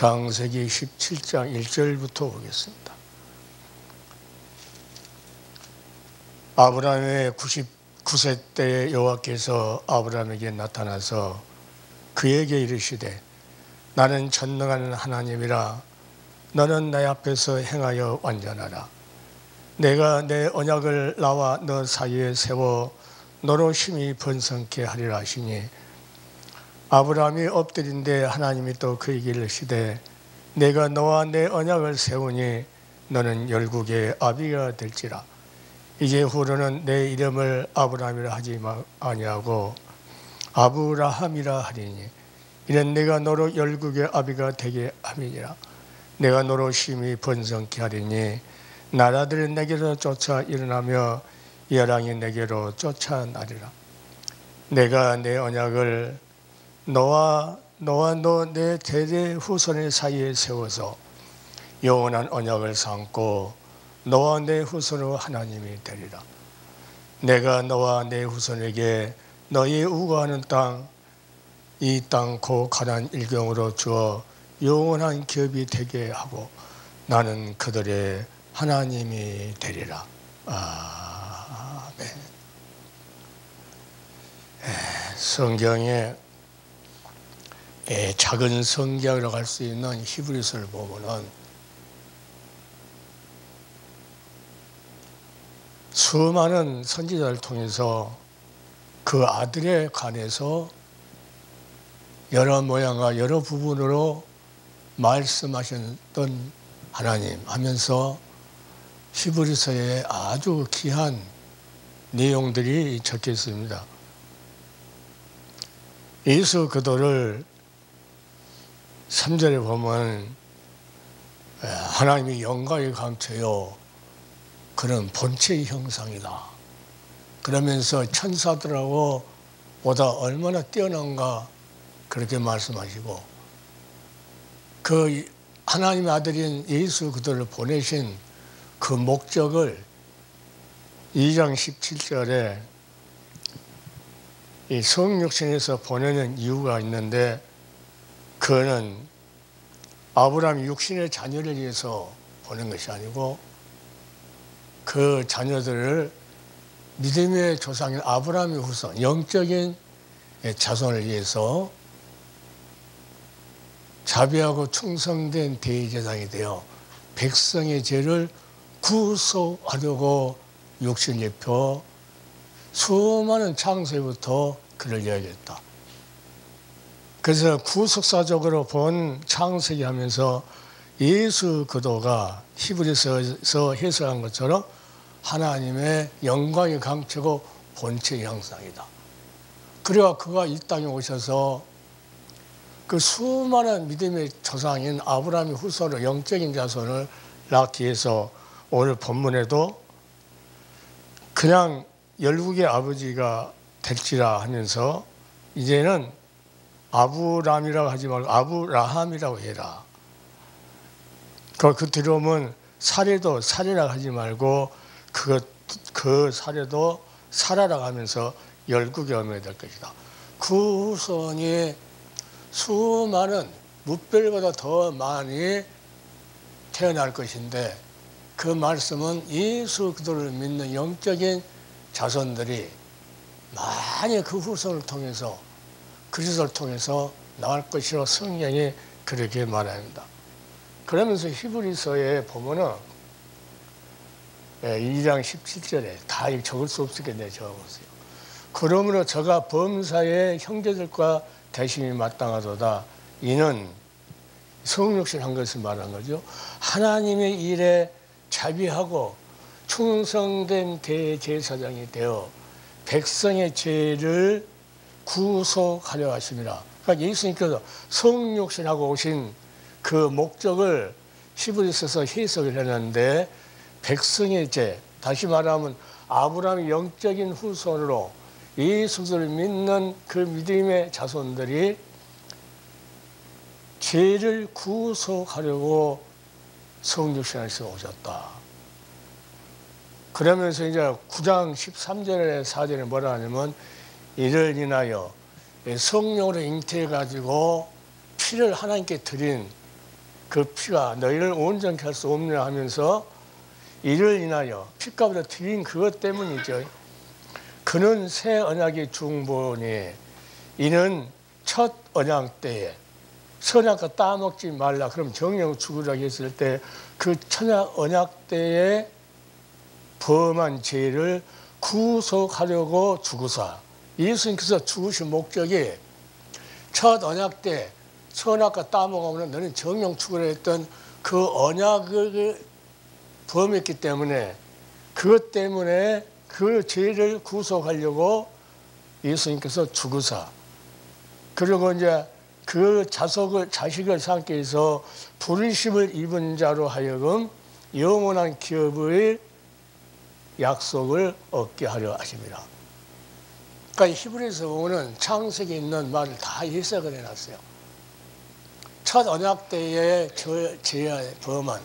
창세기 17장 1절부터 보겠습니다. 아브라함의 99세 때 여호와께서 아브라함에게 나타나서 그에게 이르시되 나는 전능한 하나님이라 너는 내 앞에서 행하여 완전하라. 내가 내 언약을 나와 너 사이에 세워 너로 심히 번성케 하리라 하시니 아브라함이 엎드린데 하나님이 또 그에게 이르시되 내가 너와 내 언약을 세우니 너는 열국의 아비가 될지라. 이제 후로는 내 이름을 아브라함이라 하지 아니하고 아브라함이라 하리니 이는 내가 너로 열국의 아비가 되게 함이니라. 내가 너로 심히 번성케 하리니 나라들이 내게로 쫓아 일어나며 열왕이 내게로 쫓아나리라. 내가 내 언약을 너와 너 내 대대 후손의 사이에 세워서 영원한 언약을 삼고 너와 내 후손의 하나님이 되리라. 내가 너와 내 후손에게 너희 우거하는 땅 이 땅 곧 가나안 일경으로 주어 영원한 기업이 되게 하고 나는 그들의 하나님이 되리라. 아멘. 성경에 작은 성경이라고 할 수 있는 히브리서를 보면은 수많은 선지자를 통해서 그 아들에 관해서 여러 모양과 여러 부분으로 말씀하셨던 하나님 하면서 히브리서에 아주 귀한 내용들이 적혀 있습니다. 예수 그리스도를 3절에 보면 하나님이 영광의 감체요 그는 본체의 형상이다. 그러면서 천사들하고 보다 얼마나 뛰어난가 그렇게 말씀하시고 그 하나님의 아들인 예수 그리스도를 보내신 그 목적을 2장 17절에 이 성육신에서 보내는 이유가 있는데 그거는 아브라함 육신의 자녀를 위해서 보낸 것이 아니고 그 자녀들을 믿음의 조상인 아브라함의 후손 영적인 자손을 위해서 자비하고 충성된 대제사장이 되어 백성의 죄를 구속하려고 육신을 입혀 수많은 창세부터 그를 이야기했다. 그래서 구속사적으로 본 창세기 하면서 예수 그리스도가 히브리서에서 해석한 것처럼 하나님의 영광의 강체고 본체의 형상이다. 그래야 그가 이 땅에 오셔서 그 수많은 믿음의 조상인 아브라함의 후손을 영적인 자손을 낳기 위해서 오늘 본문에도 그냥 열국의 아버지가 될지라 하면서 이제는 아브람이라고 하지 말고 아브라함이라고 해라. 그 들어오면 사례도 사례라고 하지 말고 그 사례도 사라라고 하면서 열국의 어머니 될 것이다. 그 후손이 수많은 무별보다 더 많이 태어날 것인데 그 말씀은 예수 그리스도를 믿는 영적인 자손들이 많이 그 후손을 통해서 그리스도를 통해서 나올 것이라고 성경이 그렇게 말합니다. 그러면서 히브리서에 보면은 2장 17절에 다 적을 수 없겠네 적어보세요. 그러므로 저가 범사의 형제들과 대심이 마땅하도다. 이는 성육신 한 것을 말한 거죠. 하나님의 일에 자비하고 충성된 대제사장이 되어 백성의 죄를 구속하려 하심이라. 그러니까 예수님께서 성육신하고 오신 그 목적을 히브리서에서 해석을 했는데 백성의 죄, 다시 말하면 아브라함의 영적인 후손으로 예수를 믿는 그 믿음의 자손들이 죄를 구속하려고 성육신에서 오셨다. 그러면서 이제 9장 13절에 4절에 뭐라 하냐면 이를 인하여 성령으로 잉태해가지고 피를 하나님께 드린 그 피가 너희를 온전케 할 수 없느냐 하면서 이를 인하여 피값으로 드린 그것 때문이죠. 그는 새 언약의 중보니 이는 첫 언약 때에 선악과 따먹지 말라 그럼 정령 죽으라고 했을 때 그 천약 언약 때에 범한 죄를 구속하려고 죽으사 예수님께서 죽으신 목적이 첫 언약 때 선악과 따먹으면 너는 정령 죽으라 했던 그 언약을 범했기 때문에 그것 때문에 그 죄를 구속하려고 예수님께서 죽으사 그리고 이제 그 자식을 삼게 해서 부르심을 입은 자로 하여금 영원한 기업의 약속을 얻게 하려 하십니다. 그러니까 히브리서 보면 창세기에 있는 말을 다 해석을 해놨어요. 첫 언약 때에 죄에 범한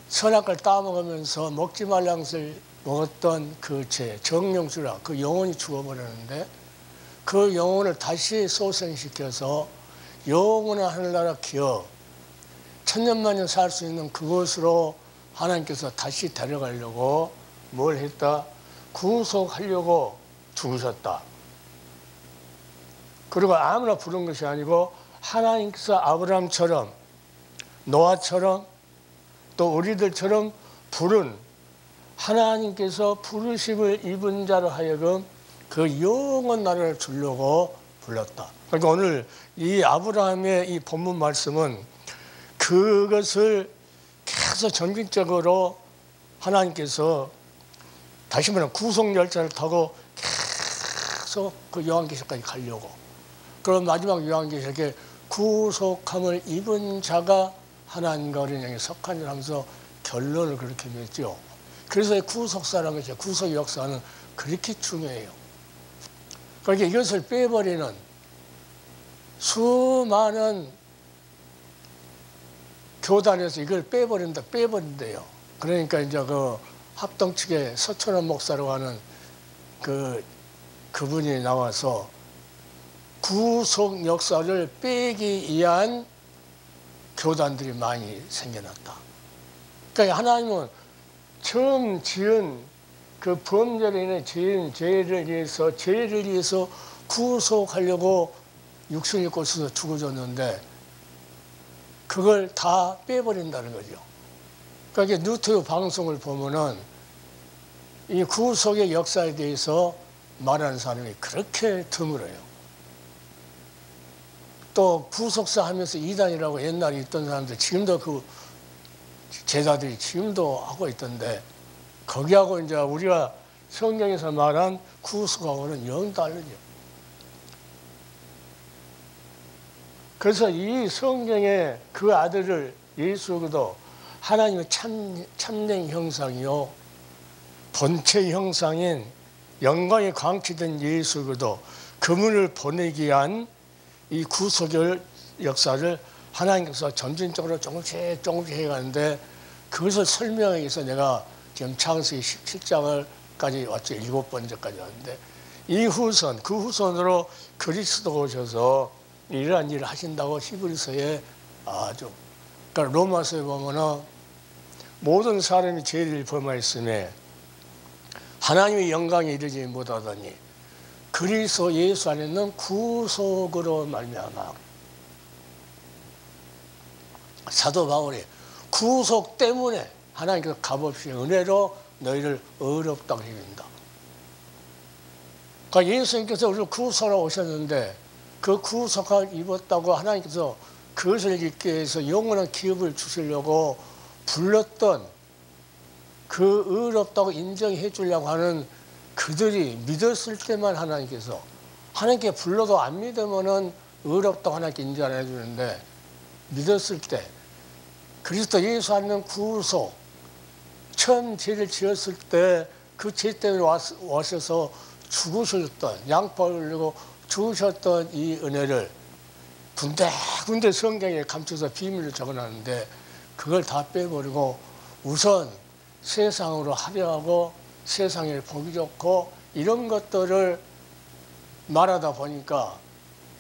선악을 따먹으면서 먹지 말라는 것을 먹었던 그 죄, 정령주라 그 영혼이 죽어버렸는데 그 영혼을 다시 소생시켜서 영원한 하늘나라 기업 천년만년 살 수 있는 그곳으로 하나님께서 다시 데려가려고 뭘 했다? 구속하려고 죽으셨다. 그리고 아무나 부른 것이 아니고 하나님께서 아브라함처럼 노아처럼 또 우리들처럼 부른 하나님께서 부르심을 입은 자로 하여금 그 영원 나라를 주려고 불렀다. 그러니까 오늘 이 아브라함의 이 본문 말씀은 그것을 계속 전국적으로 하나님께서 다시 말하면 구속 열차를 타고 계속 그 요한계시록까지 가려고. 그럼 마지막 요한계시록에 구속함을 입은 자가 하나님과 어린 양에 속한 자 하면서 결론을 그렇게 맺죠. 그래서 구속사라는 것이 구속 역사는 그렇게 중요해요. 그러니까 이것을 빼버리는 수많은 교단에서 이걸 빼버린대요. 그러니까 이제 그 합동 측의 서천원 목사라고 하는 그분이 나와서 구속 역사를 빼기 위한 교단들이 많이 생겨났다. 그러니까 하나님은 처음 지은 그 범죄로 인해 죄를 위해서 구속하려고 육신을 입고 있어서 죽어졌는데 그걸 다 빼버린다는 거죠. 그러니까 유튜브 방송을 보면은 이 구속의 역사에 대해서 말하는 사람이 그렇게 드물어요. 또 구속사 하면서 이단이라고 옛날에 있던 사람들 지금도 그 제자들이 지금도 하고 있던데 거기하고 이제 우리가 성경에서 말한 구속하고는 영 다르죠. 그래서 이 성경에 그 아들을 예수도 하나님의 참된 형상이요 본체 형상인 영광의 광치된 예수도 그분을 보내기 위한 이 구속의 역사를 하나님께서 점진적으로 조금씩 해가는데 그것을 설명하기 위해서 내가 지금 창세기 17장을까지 왔죠. 7번째까지 왔는데 이 후손, 그 후손으로 그리스도가 오셔서 이러한 일을 하신다고 히브리서에 아주 그러니까 로마서에 보면은 모든 사람이 죄를 범하였음에 하나님의 영광에 이르지 못하더니 그리스도 예수 안에 있는 구속으로 말미암아 사도 바울이 구속 때문에 하나님께서 값없이 은혜로 너희를 의롭다고 해준다. 그러니까 예수님께서 우리를 구속하러 오셨는데 그 구속을 입었다고 하나님께서 그것을 입기 위해서 영원한 기업을 주시려고 불렀던 그 의롭다고 인정해 주려고 하는 그들이 믿었을 때만 하나님께서 하나님께 불러도 안 믿으면은 의롭다고 하나님께 인정 안 해주는데 믿었을 때 그리스도 예수 안는 구속 처음 죄를 지었을 때 그 죄 때문에 와셔서 죽으셨던 양파를 흘리고 죽으셨던 이 은혜를 군데군데 성경에 감춰서 비밀을 적어놨는데 그걸 다 빼버리고 우선 세상으로 하려하고 세상에 보기 좋고 이런 것들을 말하다 보니까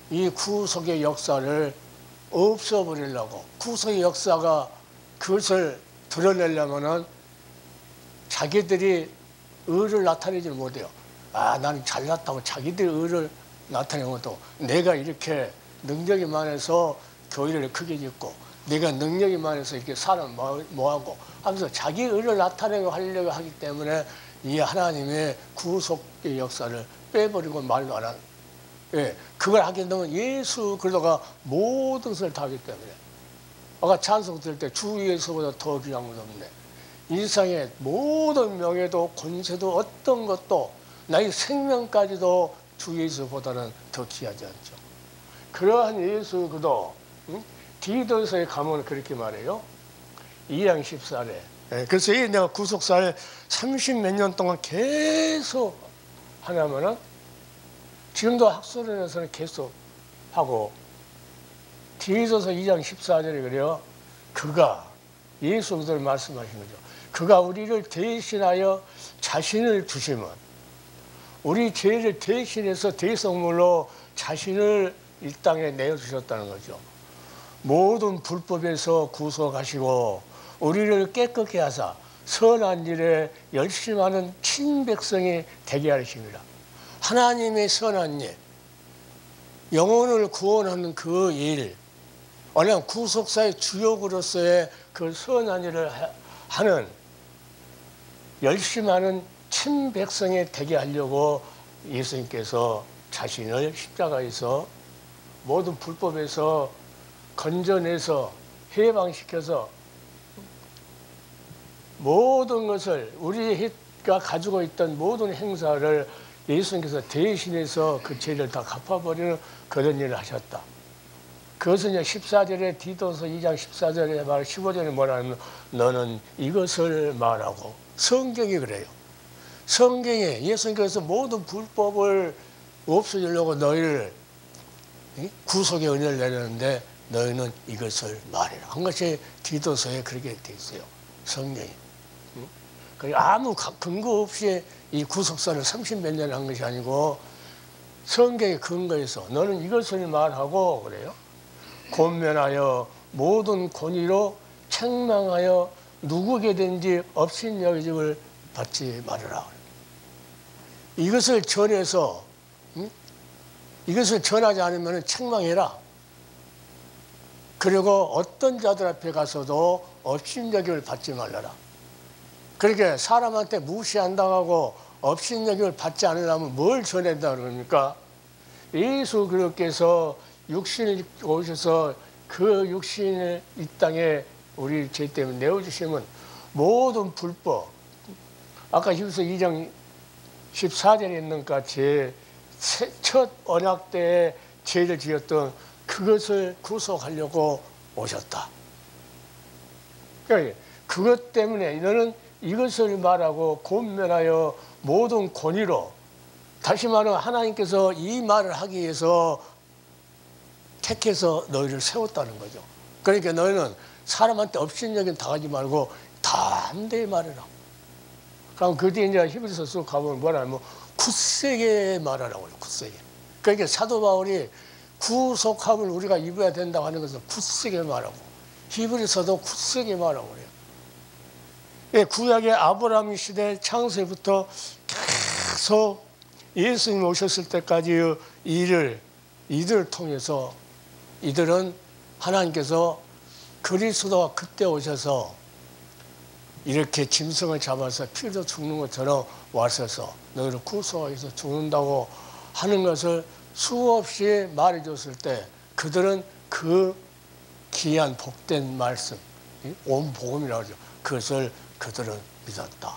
이 구속의 역사를 없어버리려고 구속의 역사가 그것을 드러내려면은 자기들이 의를 나타내지 못해요. 아, 나는 잘났다고 자기들이 의를 나타내는 것도 내가 이렇게 능력이 많아서 교회를 크게 짓고 내가 능력이 많아서 이렇게 사람 뭐하고 하면서 자기 의를 나타내고 하려고 하기 때문에 이 하나님의 구속의 역사를 빼버리고 말도 안 하는, 예, 그걸 하게 되면 예수 그리스도가 모든 것을 다 하기 때문에 아까 찬송 들을 때 주 예수보다 더 귀한 것 없네. 인생의 모든 명예도 권세도 어떤 것도 나의 생명까지도 주 예수보다는 더 귀하지 않죠. 그러한 예수 그도 디도서에 가면 그렇게 말해요. 2장 14절. 그래서 이 내가 구속사를 30몇 년 동안 계속 하냐면은 지금도 학술원에서는 계속 하고 디도서 2장 14절에 그래요. 그가 예수 그도를 말씀하신 거죠. 그가 우리를 대신하여 자신을 주시면 우리 죄를 대신해서 대성물로 자신을 이 땅에 내어주셨다는 거죠. 모든 불법에서 구속하시고 우리를 깨끗게 하사 선한 일에 열심하는 친백성이 되게 하십니다. 하나님의 선한 일, 영혼을 구원하는 그 일, 왜냐하면 구속사의 주역으로서의 그 선한 일을 하는 열심하는 친백성이 되게 하려고 예수님께서 자신을 십자가에서 모든 불법에서 건져내서 해방시켜서 모든 것을 우리가 가지고 있던 모든 행사를 예수님께서 대신해서 그 죄를 다 갚아버리는 그런 일을 하셨다. 그것은 14절에 디도서 2장 14절에 말 15절에 뭐라면 너는 이것을 말하고 성경이 그래요. 성경에 예수님께서 모든 불법을 없애주려고 너희를 구속의 은혜를 내렸는데 너희는 이것을 말해라 한 것이 디도서에 그렇게 돼 있어요. 성경이. 아무 근거 없이 이 구속사를 30몇 년 한 것이 아니고 성경의 근거에서 너는 이것을 말하고 그래요. 권면하여 모든 권위로 책망하여 누구에게든지 업신여김을 받지 말아라. 이것을 전해서 이것을 전하지 않으면 책망해라. 그리고 어떤 자들 앞에 가서도 업신여김을 받지 말라라. 그렇게 사람한테 무시한다고 업신여김을 받지 않으려면 뭘 전한다 그러니까 예수 그리스도께서 육신을 오셔서 그 육신을 이 땅에 우리 죄 때문에 내어주시면 모든 불법, 아까 히브리서 2장 14절에 있는 같이 첫 언약 때에 죄를 지었던 그것을 구속하려고 오셨다. 그러니까 그것 때문에 너는 이것을 말하고 권면하여 모든 권위로, 다시 말하면 하나님께서 이 말을 하기 위해서 택해서 너희를 세웠다는 거죠. 그러니까 너희는 사람한테 업신여김 당하지 말고 담대히 말해라. 그럼 그 뒤에 이제 히브리서 쭉 가보면 뭐라면 굳세게 말하라고 해요. 굳세게. 그러니까 사도 바울이 구속함을 우리가 입어야 된다고 하는 것은 굳세게 말하고 히브리서도 굳세게 말하고 그래요. 예, 구약의 아브라함 시대 창세부터 계속 예수님 오셨을 때까지 이들을 통해서 이들은 하나님께서 그리스도가 그때 오셔서 이렇게 짐승을 잡아서 피로 죽는 것처럼 와셔서 너희를 구속하기 위해서 죽는다고 하는 것을 수없이 말해줬을 때 그들은 그 귀한 복된 말씀, 온 복음이라고 하죠. 그것을 그들은 믿었다.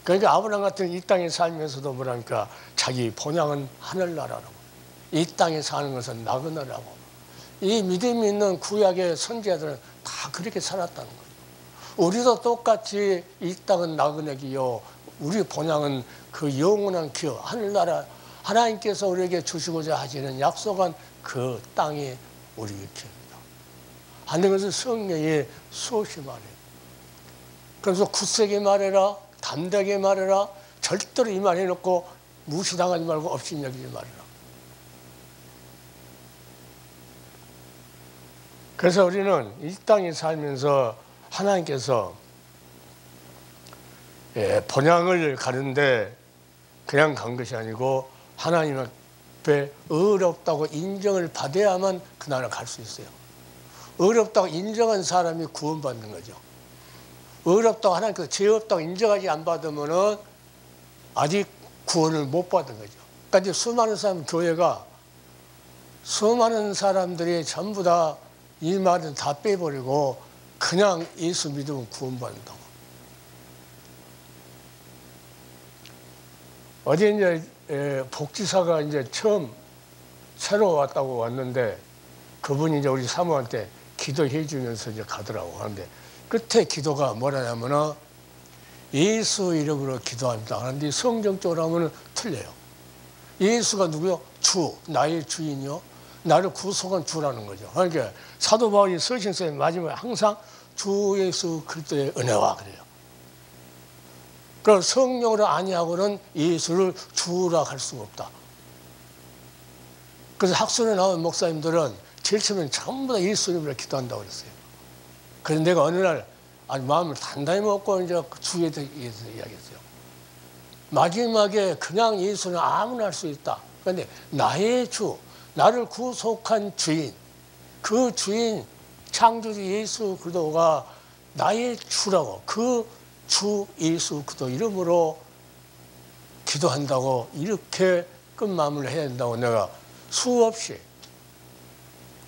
그러니까 아브라함 같은 이 땅에 살면서도 뭐라니까 자기 본향은 하늘나라라고, 이 땅에 사는 것은 나그네라고. 이 믿음이 있는 구약의 선지자들은 다 그렇게 살았다는 거예요. 우리도 똑같이 이 땅은 나그네기요 우리 본향은 그 영원한 기업 하늘나라, 하나님께서 우리에게 주시고자 하시는 약속한 그 땅이 우리의 기업이다 하는 것을 성경에 수없이 말해요. 그래서 굳세게 말해라, 담대하게 말해라, 절대로 이 말 해놓고 무시당하지 말고 업신여기지 말해라. 그래서 우리는 이 땅에 살면서 하나님께서 본향을 가는데 그냥 간 것이 아니고 하나님 앞에 의롭다고 인정을 받아야만 그 나라를 갈 수 있어요. 의롭다고 인정한 사람이 구원받는 거죠. 의롭다고 하나님께서 죄 없다고 인정하지 안 받으면은 아직 구원을 못 받은 거죠. 그러니까 이제 수많은 사람, 교회가 수많은 사람들이 전부 다 이 말을 다 빼버리고 그냥 예수 믿으면 구원받는다고. 어제 이제 복지사가 이제 처음 새로 왔다고 왔는데 그분이 이제 우리 사모한테 기도해 주면서 이제 가더라고. 하는데 끝에 기도가 뭐라냐면은 예수 이름으로 기도합니다. 그런데 성경적으로 하면은 틀려요. 예수가 누구요? 주, 나의 주인이요. 나를 구속한 주라는 거죠. 그러니까 사도 바울이 서신서에 마지막에 항상 주 예수 그리스도의 은혜와 그래요. 그럼 성령으로 아니하고는 예수를 주라 할 수가 없다. 그래서 학술에 나온 목사님들은 제일 처음에 전부 다 예수 이름으로 기도한다고 그랬어요. 그래서 내가 어느 날 아주 마음을 단단히 먹고 이제 주에 대해서 이야기했어요. 마지막에 그냥 예수는 아무나 할 수 있다. 그런데 나의 주, 나를 구속한 주인, 그 주인 창조주 예수 그리스도가 나의 주라고, 그 주 예수 그리스도 이름으로 기도한다고 이렇게 끝마무리를 해야 된다고 내가 수없이.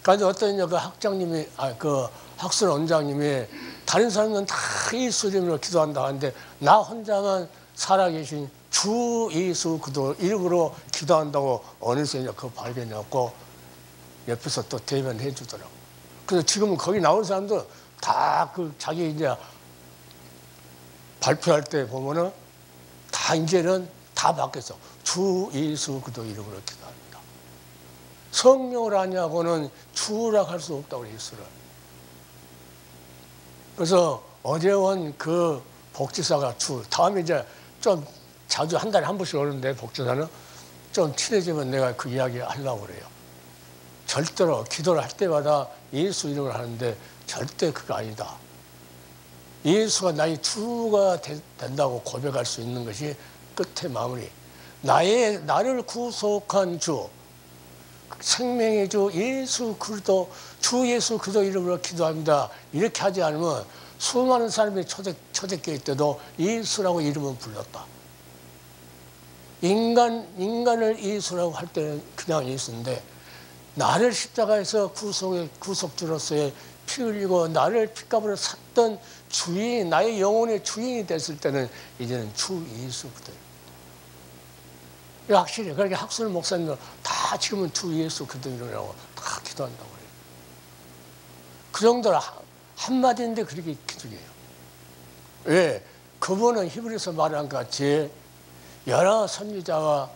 그래서 어떤 그 학장님이, 그 학술 원장님이 다른 사람은 다 예수 이름으로 기도한다 하는데 나 혼자만 살아계신 주 예수 그리스도 이름으로 기도한다고 어느새 그거 발견해갖고 옆에서 또 대변해 주더라고. 그래서 지금은 거기 나온 사람들 다 그 자기 이제 발표할 때 보면은 다 이제는 다 바뀌었어. 주 예수 그리스도 이름으로 기도합니다. 성령을 아니하고는 주라 할 수 없다고 예수를. 그래서 어제 온 그 복지사가 주, 다음에 이제 좀 자주 한 달에 한 번씩 오는데 복지사는 좀 친해지면 내가 그 이야기 하려고 그래요. 절대로 기도를 할 때마다 예수 이름을 하는데 절대 그거 아니다. 예수가 나의 주가 된다고 고백할 수 있는 것이 끝의 마무리. 나를 구속한 주, 생명의 주 예수 그리스도, 주 예수 그리스도 이름으로 기도합니다. 이렇게 하지 않으면 수많은 사람이 초대교회 때도 예수라고 이름을 불렀다. 인간을 예수라고 할 때는 그냥 예수인데 나를 십자가에서 구속주로서의 피 흘리고 나를 핏값으로 샀던 주인, 나의 영혼의 주인이 됐을 때는 이제는 주 예수 그리스도. 확실히 그렇게 학술 목사님들 다 지금은 주 예수 그리스도 이름이라고 다 기도한다고 그래요. 그 정도로 한마디인데 그렇게 기준이에요. 왜? 그분은 히브리서 말한 것 같이 여러 선지자와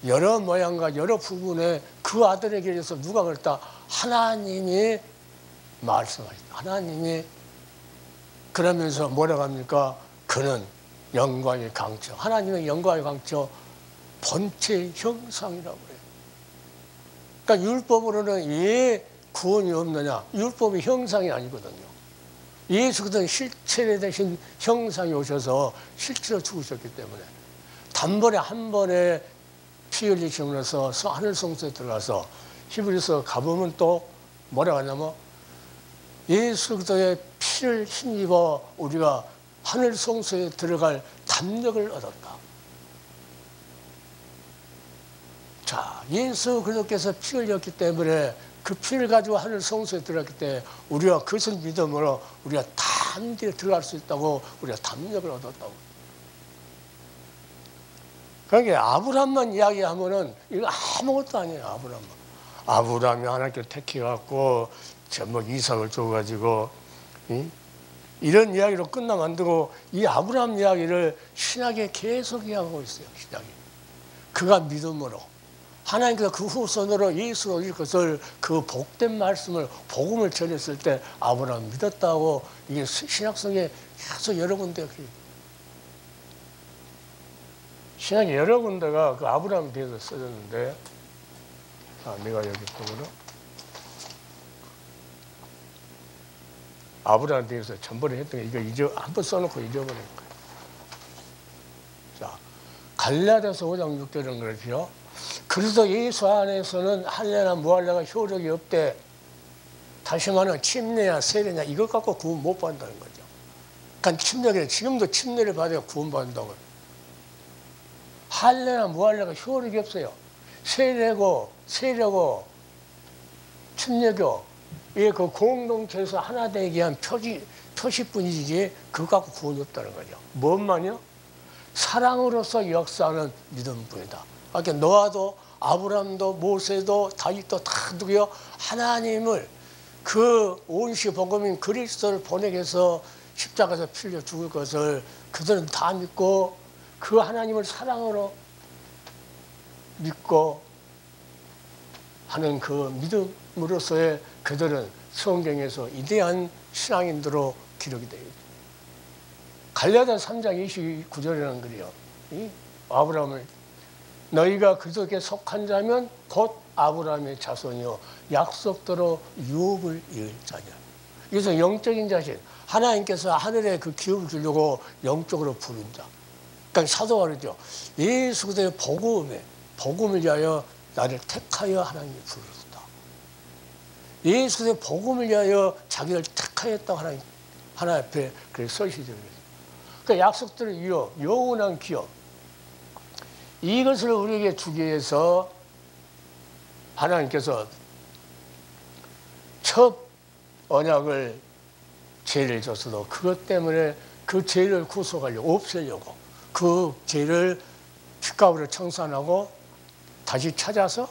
여러 모양과 여러 부분에 그 아들에게 대해서 누가 그랬다? 하나님이 말씀하셨다. 하나님이 그러면서 뭐라고 합니까? 그는 영광의 강처, 하나님의 영광의 강처, 본체 형상이라고 해요. 그러니까 율법으로는 왜 구원이 없느냐? 율법이 형상이 아니거든요. 예수 그리스도는 실체 대신 형상이 오셔서 실제로 죽으셨기 때문에 단번에 한 번에 피 흘리심으로써 하늘 성소에 들어가서 히브리서 가보면 또 뭐라고 하냐면 예수 그리스도의 피를 힘입어 우리가 하늘 성소에 들어갈 담력을 얻었다. 자, 예수 그리스도께서 피 흘렸기 때문에 그 피를 가지고 하늘 성소에 들어갔기 때문에 우리가 그것을 믿음으로 우리가 담대히 들어갈 수 있다고 우리가 담력을 얻었다고. 그러니까 아브람만 이야기하면은 이거 아무것도 아니에요. 아브람이 하나님께 택해갖고 제목 이삭을 줘가지고 이런 이야기로 끝나면 안 되고 이 아브람 이야기를 신약에 계속 이야기하고 있어요. 신약이. 그가 믿음으로 하나님께서 그 후손으로 예수로 오실 것을 그 복된 말씀을 복음을 전했을 때 아브람 믿었다고 이게 신약성에 계속 여러 군데 신약에 여러 군데가 그 아브람에 대해서 써졌는데 내가 여기 보면은 아브라함에 대해서 전번에 했던 게 이거 한번 써놓고 잊어버린 거예요. 자, 갈라디아서 5장 6절은 그렇죠. 그래서 예수 안에서는 할례나 무할례가 효력이 없대. 다시 말하면 침례야 세례냐 이것 갖고 구원 못 받는다는 거죠. 그러니까 침례를 지금도 침례를 받아야 구원 받는다고요. 할례나 무할례가 효력이 없어요. 세례고 침례교 이 그 공동체에서 하나 되기 위한 표시뿐이지 그거 갖고 구원이 없다는 거죠. 뭔만요? 사랑으로서 역사하는 믿음뿐이다. 그러니까 노아도 아브라함도 모세도 다윗도 다 누구요? 하나님을 그 온시 복음인 그리스도를 보내기 위해서 십자가에서 피 흘려 죽을 것을 그들은 다 믿고 그 하나님을 사랑으로 믿고 하는 그 믿음으로서의 그들은 성경에서 위대한 신앙인들로 기록이 되어 있습니다. 갈라디아서 3장 29절이라는 글이요. 아브라함을 너희가 그들에게 속한 자면 곧 아브라함의 자손이요 약속대로 유업을 이을 자냐. 그래서 영적인 자신 하나님께서 하늘에 그 기업을 주려고 영적으로 부른 자. 그러니까 사도가 그러죠. 예수 그리스도의 복음을 위하여 나를 택하여 하나님이 부르셨다. 예수 그리스도의 복음을 위하여 자기를 택하였다고 하나님 앞에 서시죠. 그러니까 약속대로 유업, 영원한 기업. 이것을 우리에게 주기 위해서 하나님께서 첫 언약을 죄를 줬어도 그것 때문에 그 죄를 구속하려고 없애려고 그 죄를 핏값으로 청산하고 다시 찾아서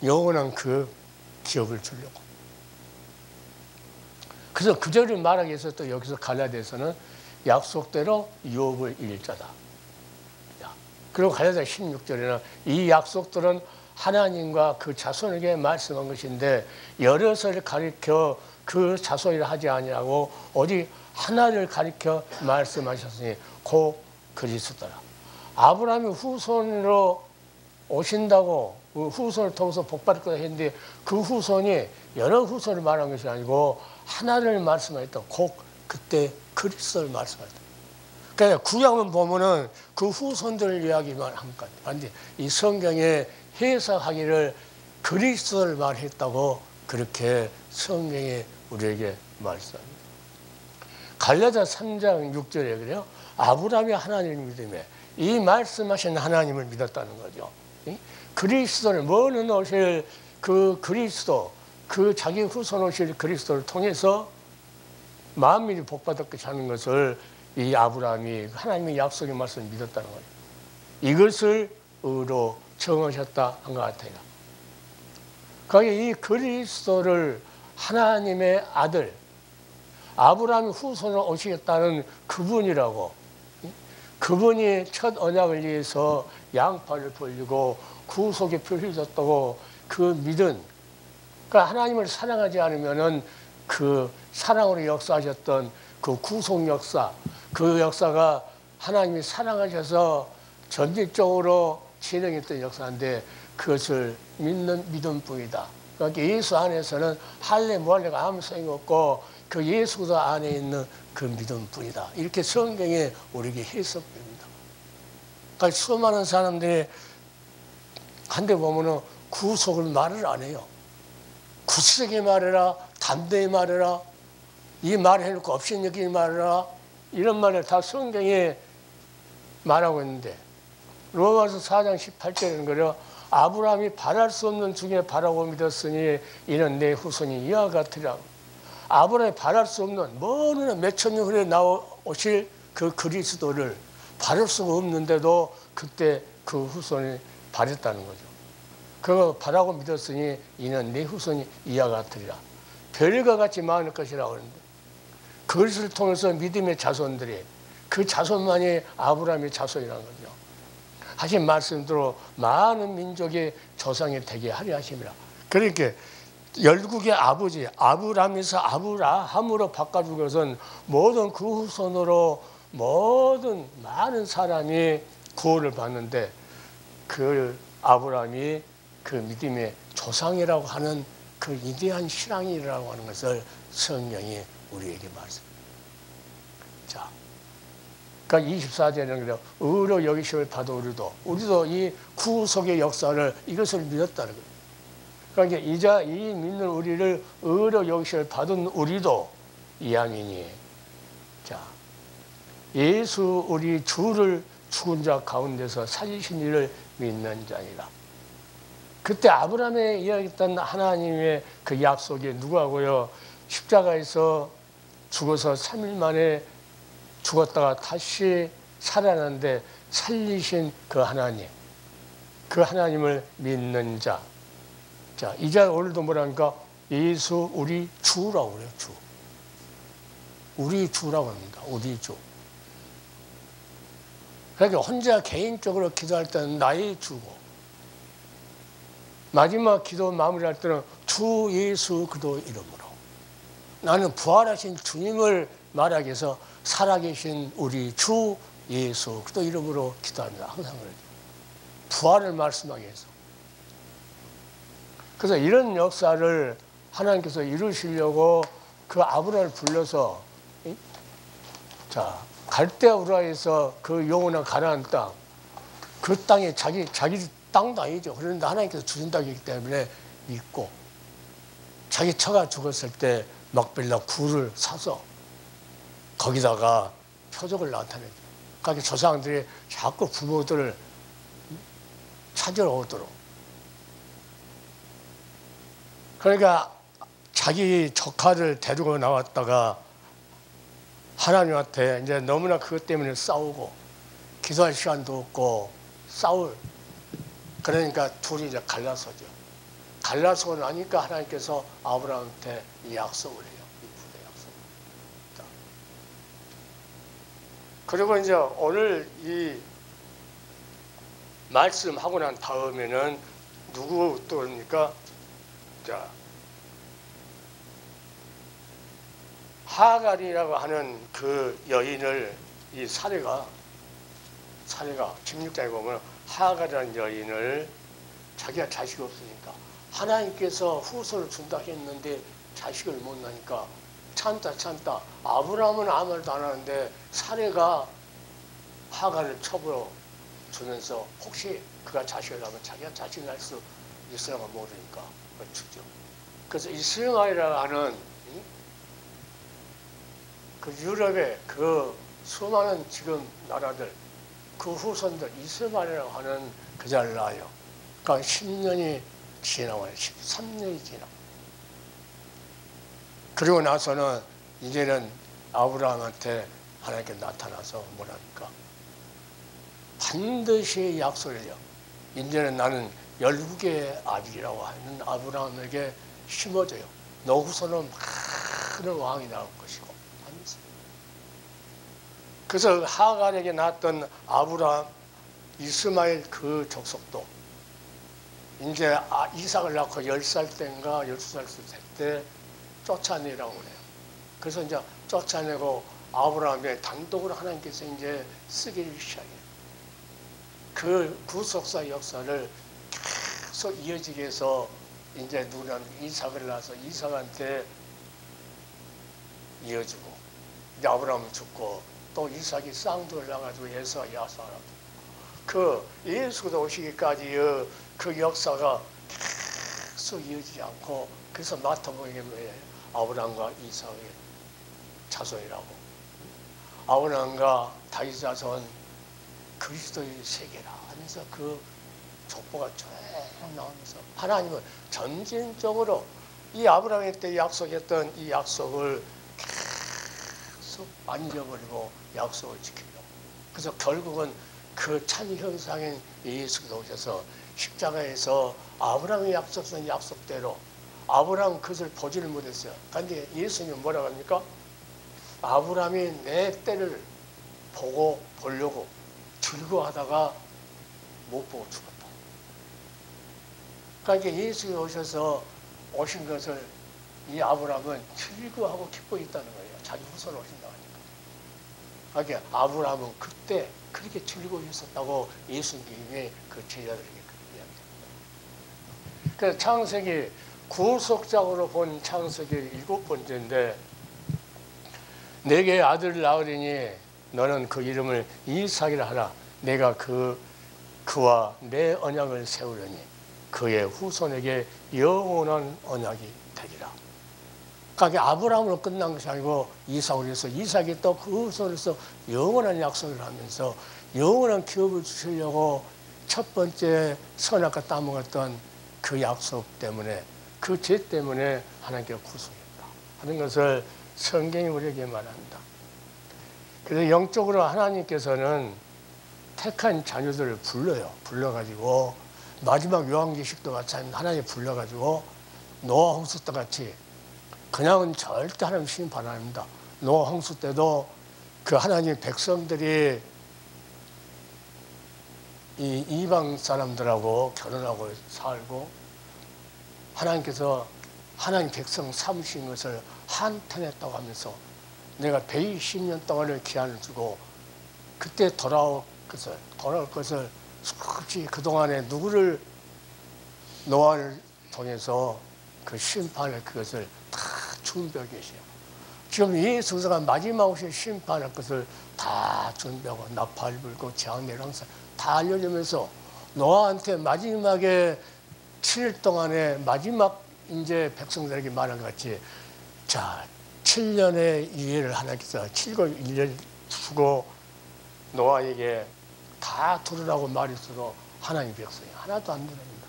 영원한 그 기업을 주려고. 그래서 그 절을 말하기 위해서 또 여기서 갈라디아서는 약속대로 유업을 이을 자다. 그리고 갈라디아 16절에는 이 약속들은 하나님과 그 자손에게 말씀한 것인데 여럿을 가리켜 그 자손이라 하지 아니하고 오직 하나를 가리켜 말씀하셨으니 곧 그리스도라. 아브라함이 후손으로 오신다고 그 후손을 통해서 복받을 거다 했는데 그 후손이 여러 후손을 말한 것이 아니고 하나를 말씀하셨다. 곧 그때 그리스도를 말씀하셨다. 그러니까 구약은 보면은 그 후손들 이야기만 한 것. 그런데 이 성경에 해석하기를 그리스도를 말했다고 그렇게 성경에 우리에게 말씀합니다. 갈라디아 3장 6절에 그래요. 아브라함이 하나님을 믿음에 이 말씀하신 하나님을 믿었다는 거죠. 그리스도를 먼 오실 그 그리스도 그 자기 후손 오실 그리스도를 통해서 만민이 복받았게 하는 것을 이 아브라함이 하나님의 약속의 말씀을 믿었다는 거예요. 이것을 의로 정하셨다 한 것 같아요. 그러니까 이 그리스도를 하나님의 아들 아브라함이 후손으로 오시겠다는 그분이라고 그분이 첫 언약을 위해서 양팔을 벌리고 구속의 피를 흘렸다고 그 믿은 그러니까 하나님을 사랑하지 않으면은 그 사랑으로 역사하셨던 그 구속 역사 그 역사가 하나님이 사랑하셔서 전질적으로 진행했던 역사인데 그것을 믿는 믿음뿐이다. 그러니까 예수 안에서는 할례 무할례가 아무 소용이 없고 그 예수 안에 있는 그 믿음뿐이다. 이렇게 성경에 우리에게 해석됩니다. 그러니까 수많은 사람들이 한데 보면은 구속을 말을 안 해요. 굳세게 말해라, 담대히 말해라, 이 말을 해놓고 업신여기게 말해라, 이런 말을 다 성경에 말하고 있는데 로마서 4장 18절에는 그래요. 아브라함이 바랄 수 없는 중에 바라고 믿었으니 이는 내 후손이 이와 같으라. 아브라함이 바랄 수 없는 먼 몇천 년 후에 나오실 그 그리스도를 바랄 수가 없는데도 그때 그 후손이 바랬다는 거죠. 그거 바라고 믿었으니 이는 내 후손이 이와 같으리라. 별과 같이 많을 것이라고 하는데 그것을 통해서 믿음의 자손들이 그 자손만이 아브라함의 자손이라는 거죠. 하신 말씀대로 많은 민족의 조상이 되게 하려 하심이라. 그러니까 열국의 아버지 아브라함에서 아브라함으로 바꿔준 것은 모든 그 후손으로 모든 많은 사람이 구원을 받는데 그 아브라함이 그 믿음의 조상이라고 하는 그 위대한 신앙이라고 하는 것을 성경이 우리에게 말씀. 자, 그러니까 24절에는 그래요. 의로 여기심을 받아 우리도 이 구속의 역사를 이것을 믿었다는 거예요. 그러니까 이제 이 믿는 우리를 의로 여기심을 받은 우리도 이함이니. 자, 예수 우리 주를 죽은 자 가운데서 살리신 이를 믿는 자니라. 그때 아브라함에 이야기했던 하나님의 그 약속이 누구하고요? 십자가에서 죽어서 3일 만에 죽었다가 다시 살아났는데 살리신 그 하나님, 그 하나님을 믿는 자. 자, 이제 오늘도 뭐라니까? 예수 우리 주라고 그래요. 주. 우리 주라고 합니다. 우리 주. 그러니까 혼자 개인적으로 기도할 때는 나의 주고, 마지막 기도 마무리할 때는 주 예수 그도 이름으로, 나는 부활하신 주님을 말하기 위해서 살아계신 우리 주 예수 그도 이름으로 기도합니다. 항상 그러죠. 부활을 말씀하기 위해서. 그래서 이런 역사를 하나님께서 이루시려고 그 아브라함을 불러서, 자, 갈대아 우라에서 그 영원한 가나안 땅, 그 땅이 자기 땅도 아니죠. 그런데 하나님께서 주신다고 했기 때문에 믿고, 자기 처가 죽었을 때 막벨라 굴을 사서 거기다가 표적을 나타내죠. 그러니까 조상들이 자꾸 부모들을 찾으러 오도록. 그러니까 자기 조카를 데리고 나왔다가 하나님한테 이제 너무나 그것 때문에 싸우고 기도할 시간도 없고 싸울. 그러니까 둘이 이제 갈라서죠. 갈라서고 나니까 하나님께서 아브라함한테 이 약속을 해요. 이 부대 약속. 자. 그리고 이제 오늘 이 말씀하고 난 다음에는 누구 또입니까? 자, 하갈이라고 하는 그 여인을, 이 사례가 16장에 보면 하갈이라는 여인을, 자기가 자식이 없으니까 하나님께서 후손을 준다 했는데 자식을 못 낳으니까 참다 아브라함은 아무 말도 안 하는데 사례가 하갈을 첩으로 주면서 혹시 그가 자식을 낳으면 자기가 자식 낳을 수 있을까 모르니까 주죠. 그래서 이스마엘이라고 하는 그 유럽의 그 수많은 지금 나라들, 그 후손들 이스마엘이라고 하는 그 자를 낳아요. 그러니까 10년이 지나와요. 13년이 지나. 그리고 나서는 이제는 아브라함한테 하나님께 나타나서 뭐라니까? 반드시 약속을 해요. 이제는 나는 12개의 아들이라고 하는 아브라함에게 심어져요. 너 후손은 많은 왕이 나올 것이고. 그래서 하갈에게 낳았던 아브라함, 이스마엘 그 족속도 이제 이삭을 낳고 10살 때인가 12살 때 쫓아내라고 그래요. 그래서 이제 쫓아내고 아브라함의 단독으로 하나님께서 이제 쓰기를 시작해요. 그 구속사 역사를 계속 이어지게 해서 이제 누구는 이삭을 낳아서 이삭한테 이어주고, 이제 아브라함은 죽고 또 이삭이 쌍둥이를 낳아가지고 예수와 야사하고, 그 예수가 오시기까지 그 역사가 계속 이어지지 않고, 그래서 마태복음에 아브라함과 이삭의 자손이라고, 아브라함과 다윗 자손 그리스도의 세계라 하면서 그 족보가 쭉 나오면서 하나님은 점진적으로 이 아브라함 때 약속했던 이 약속을 계속 안 잊어버리고 약속을 지키려고. 그래서 결국은 그 참 형상인 예수가 오셔서 십자가에서 아브라함이 약속한 약속대로 아브라함은 그것을 보지를 못했어요. 그런데 예수님은 뭐라고 합니까? 아브라함이 내 때를 보려고 즐거워하다가 못 보고 죽었다. 그러니까 예수님이 오셔서 오신 것을 이 아브라함은 즐거워하고 기뻐 있다는 거예요. 자기 후손 오신다고 하니까. 그러니까 아브라함은 그때 그렇게 즐거워 있었다고 예수님이 그 제자들에게 이야기합니다. 그래서 창세기 구속장으로 본 창세기 7번째인데 내게 아들을 낳으리니 너는 그 이름을 이삭이라 하라. 내가 그와 내 언약을 세우려니 그의 후손에게 영원한 언약이 되리라. 그러니까 아브라함으로 끝난 것이 아니고 이삭으로 해서 이삭이 또 그 후손에서 영원한 약속을 하면서 영원한 기업을 주시려고 첫 번째 선악과 따먹었던 그 약속 때문에 그 죄 때문에 하나님께 구속했다 하는 것을 성경이 우리에게 말합니다. 그래서 영적으로 하나님께서는 택한 자녀들을 불러가지고 마지막 요한계시록도 마찬가지로 하나님이 불러가지고 노아 홍수 때 같이 그냥은 절대 하나님 심판 안 합니다. 노아 홍수 때도 그 하나님 백성들이 이 이방 사람들하고 결혼하고 살고 하나님께서 하나님 백성 삼으신 것을 한탄했다고 하면서 내가 120년 동안을 기한을 주고 그때 돌아올 것을 수없이 그동안에 누구를 노아를 통해서 그 심판을 그것을 다 준비하고 계세요. 지금 이 성서가 마지막 오실 심판할 것을 다 준비하고 나팔 불고 재앙 항상 다 알려주면서 노아한테 마지막에 7일 동안에 마지막 이제 백성들에게 말한 것 같이 자 7년의 유예를 하나님께서 7월 1년 주고 노아에게 다 들으라고 말했어도 하나님 백성이 하나도 안 들습니다.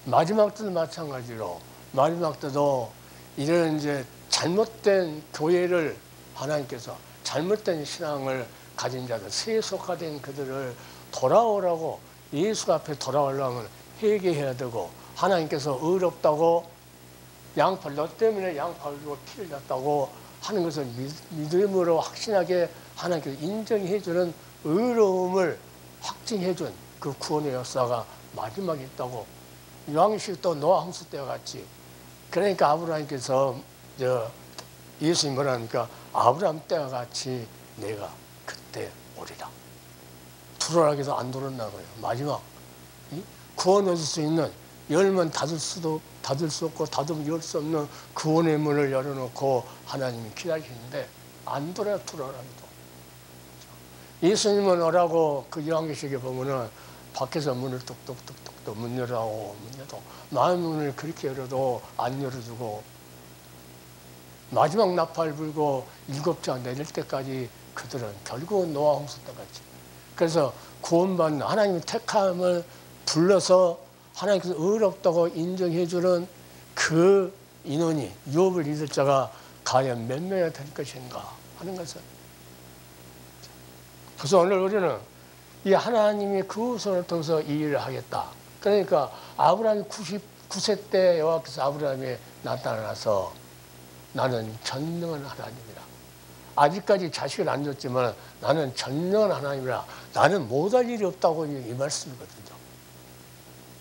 마지막 때도 마찬가지로 마지막 때도 이런 이제 잘못된 교회를 하나님께서 잘못된 신앙을 가진 자들 세속화된 그들을 돌아오라고 예수 앞에 돌아오려면 회개해야 되고 하나님께서 의롭다고 양팔 너 때문에 양팔 주고 피를 줬다고 하는 것을 믿음으로 확신하게 하나님께서 인정해 주는 의로움을 확증해 준 그 구원의 역사가 마지막에 있다고 요한계시록도 노아 홍수 때와 같이 그러니까 아브라함께서 예수님 뭐라 하니까 아브라함 때와 같이 내가 그때 오리라. 들어오라 해서 안 들었나 봐요. 마지막 구원 얻을 수 있는 열면 닫을 수 없고 닫으면 열 수 없는 구원의 문을 열어놓고 하나님이 기다리시는데 안 들어야 들어오라 해도 예수님은 오라고 그 요한계시록에 보면은 밖에서 문을 뚝뚝뚝뚝 문 열라고 문 열도 마음의 문을 그렇게 열어도 안 열어주고 마지막 나팔 불고 7장 내릴 때까지 그들은 결국은 노아 홍수 때까지 그래서 구원받는 하나님의 택함을 불러서 하나님께서 의롭다고 인정해주는 그 인원이 유업을 잊을 자가 과연 몇 명이 될 것인가 하는 것을 그래서 오늘 우리는 이 하나님이 그 후손을 통해서 이 일을 하겠다. 그러니까 아브라함이 99세 때 여호와께서 아브라함에 나타나서 나는 전능한 하나님이라. 아직까지 자식을 안 줬지만 나는 전능한 하나님이라. 나는 못할 일이 없다고 이 말씀이거든요.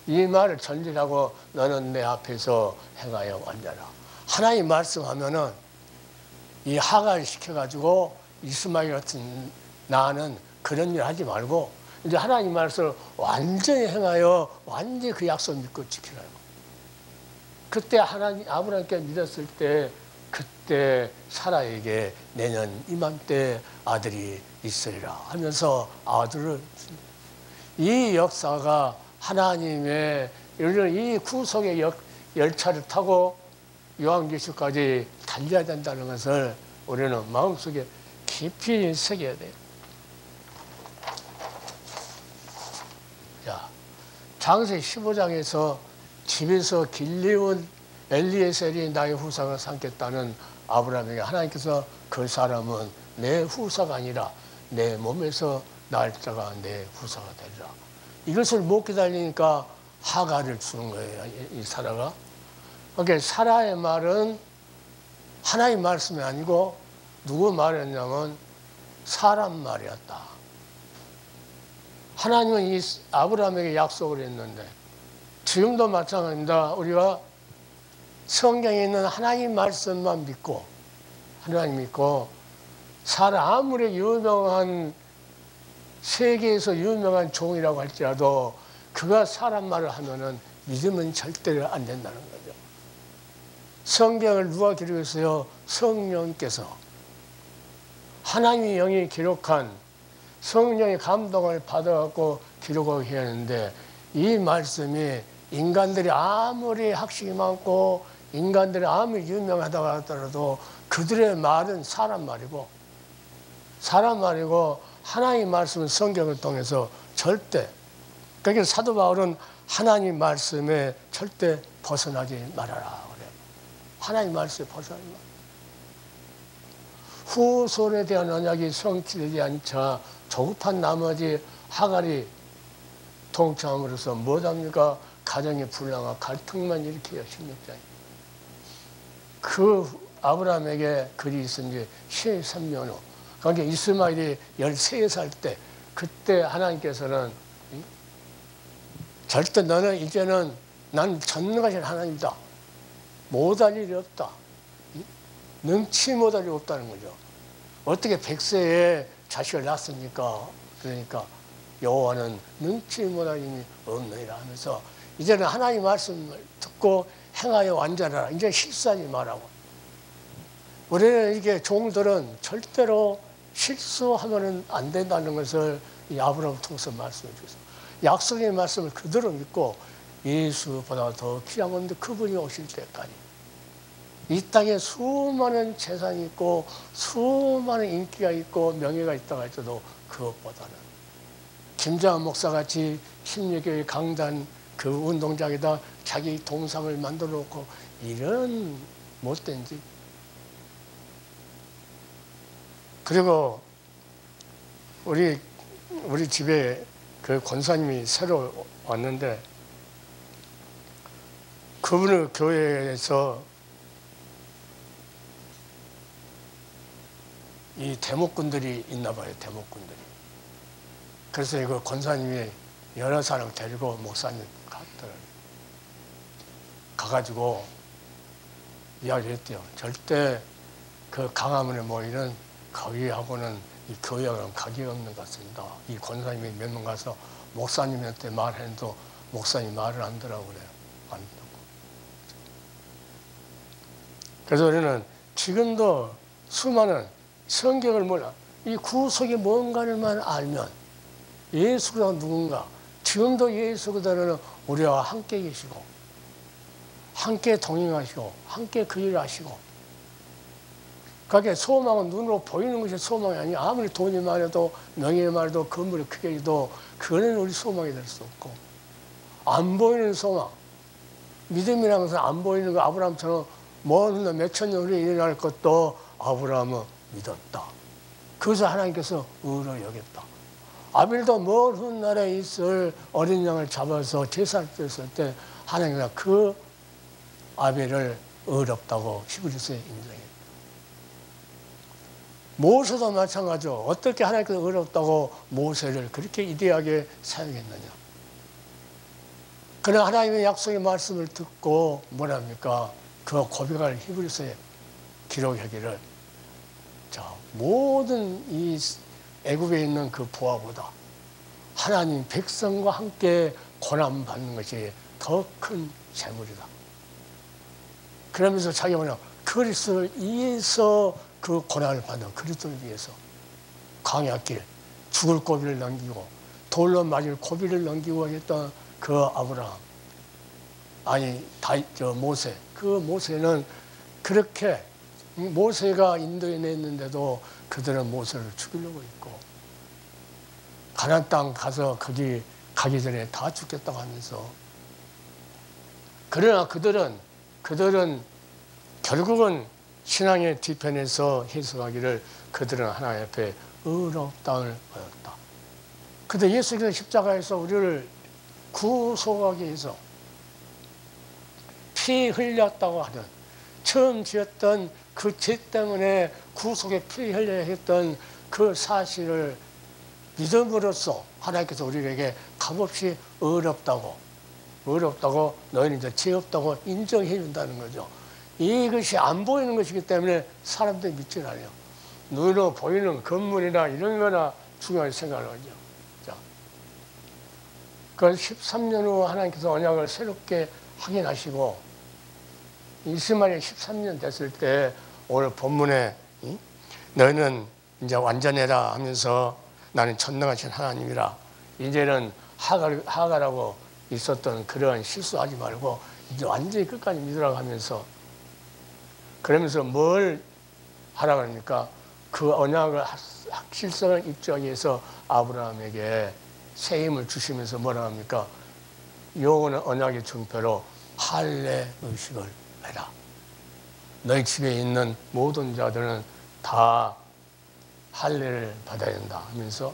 이 말을 전제하고 너는 내 앞에서 행하여 완전하라. 하나님 말씀하면은 이 하가를 시켜가지고 이스마엘 같은 나는 그런 일 하지 말고 이제 하나님 말씀을 완전히 행하여 완전히 그 약속 믿고 지키라고. 그때 하나님 아브라함께 믿었을 때 그때 사라에게 내년 이맘때 아들이 있으리라 하면서 아들을 이 역사가 하나님의 이 구속의 열차를 타고 요한계시록까지 달려야 된다는 것을 우리는 마음속에 깊이 새겨야 돼요. 자, 창세기 15장에서 집에서 길리온 엘리에셀이 나의 후사가 삼겠다는 아브라함에게 하나님께서 그 사람은 내 후사가 아니라 내 몸에서 날 자가 내 후사가 되리라. 이것을 못 기다리니까 하가를 주는 거예요. 이 사라가. 그러니까 사라의 말은 하나님 말씀이 아니고 누구 말이었냐면 사람 말이었다. 하나님은 이 아브라함에게 약속을 했는데 지금도 마찬가지입니다. 우리가 성경에 있는 하나님 말씀만 믿고 하나님 믿고 사라 아무리 유명한 세계에서 유명한 종이라고 할지라도 그가 사람 말을 하면은 믿으면 절대로 안 된다는 거죠. 성경을 누가 기록했어요? 성령께서. 하나님의 영이 기록한, 성령의 감동을 받아갖고 기록을 해야 하는데, 이 말씀이 인간들이 아무리 학식이 많고 인간들이 아무리 유명하다고 하더라도 그들의 말은 사람 말이고 하나님의 말씀은 성경을 통해서 절대, 그러니까 사도 바울은 하나님 말씀에 절대 벗어나지 말아라 그래요. 하나님 말씀에 벗어나지 말아라. 후손에 대한 언약이 성취되지 않자 조급한 나머지 하갈이 동참함으로써 뭐합니까? 가정의 분란과 갈등만 일으켜요. 16장에. 그 아브라함에게 글이 있은 지 13년 후, 그러니까 이스마엘이 13살 때, 그때 하나님께서는 절대 너는 이제는 난 전능하신 하나님이다. 못할 일이 없다. 능치 못할 일이 없다는 거죠. 어떻게 100세에 자식을 낳습니까? 그러니까 여호와는 능치 못할 일이 없느니라 하면서 이제는 하나님 말씀을 듣고 행하여 완전하라. 이제 실수하지 말라고. 우리는 이게 종들은 절대로 실수하면 안 된다는 것을 이 아브라함을 통해서 말씀해 주셨어요. 약속의 말씀을 그대로 믿고 예수보다 더 귀한 건데 그분이 오실 때까지 이 땅에 수많은 재산이 있고 수많은 인기가 있고 명예가 있다고 할지라도 그것보다는 김장한 목사같이 심리교회 강단 그 운동장에다 자기 동상을 만들어 놓고 이런 못된 짓. 그리고 우리 집에 그 권사님이 새로 왔는데 그분의 교회에서 이 대목꾼들이 있나 봐요. 대목꾼들이. 그래서 이거 권사님이 여러 사람 데리고 목사님 갔더라고요. 가가지고 이야기했대요. 절대 그 강화문에 모이는 거기하고는 이 교회하고는 관계가 없는 것 같습니다. 이 권사님이 몇 명 가서 목사님한테 말했는데 목사님 말을 안 듣더라고 그래요. 안 듣고. 그래서 우리는 지금도 수많은 성경을 몰라. 이 구속이 뭔가를만 알면 예수가 누군가, 지금도 예수 그대로는 우리와 함께 계시고 함께 동행하시고 함께 그 일을 하시고, 그게 소망은 눈으로 보이는 것이 소망이 아니야. 아무리 돈이 많아도 명예가 많아도 건물이 크게 해도 그거는 우리 소망이 될 수 없고, 안 보이는 소망, 믿음이라는 것은 안 보이는 거. 아브라함처럼 먼 몇천 년 후에 일어날 것도 아브라함은 믿었다. 그래서 하나님께서 의로 여겼다. 아벨도 먼 훗날에 있을 어린 양을 잡아서 제사를 드렸을 때 하나님께서 그 아벨을 의롭다고 히브리서에 인정했다. 모세도 마찬가지로 어떻게 하나님께서 의롭다고 모세를 그렇게 이대하게 사용했느냐. 그러나 하나님의 약속의 말씀을 듣고 뭐랍니까? 그 고백을 히브리서에 기록하기를, 자, 모든 이 애굽에 있는 그 부하보다 하나님 백성과 함께 고난받는 것이 더 큰 재물이다. 그러면서 자기가 뭐냐, 그리스도를 위해서 그 고난을 받는 그리스도를 위해서 광야길 죽을 고비를 넘기고 돌로 맞을 고비를 넘기고 했던 그 아브라함, 아니 모세, 그 모세는 그렇게 모세가 인도에 냈는데도 그들은 모세를 죽이려고 했고 가나안 땅 가서 거기 가기 전에 다 죽겠다고 하면서, 그러나 그들은 결국은 신앙의 뒤편에서 해석하기를 그들은 하나님 앞에 의롭다움을 얻었다. 그런데 예수께서 십자가에서 우리를 구속하기 위해서 피 흘렸다고 하는, 처음 지었던 그 죄 때문에 구속에 피 흘려야 했던 그 사실을 믿음으로써 하나님께서 우리에게 값없이 의롭다고 너희는 이제 죄 없다고 인정해 준다는 거죠. 이것이 안 보이는 것이기 때문에 사람들이 믿지 않아요. 눈으로 보이는 건물이나 이런 거나 중요하게 생각을 하죠. 자, 그 13년 후 하나님께서 언약을 새롭게 확인하시고 이스마엘이 13년 됐을 때 오늘 본문에 너희는 이제 완전해라 하면서 나는 전능하신 하나님이라. 이제는 하가라고 있었던 그런 실수하지 말고 이제 완전히 끝까지 믿으라고 하면서, 그러면서 뭘 하라고 합니까? 그 언약을 확실성을 입증하기 위해서 아브라함에게 새 힘을 주시면서 뭐라 합니까? 영원한 언약의 증표로 할례 의식을 해라. 너희 집에 있는 모든 자들은 다 할례를 받아야 된다 하면서,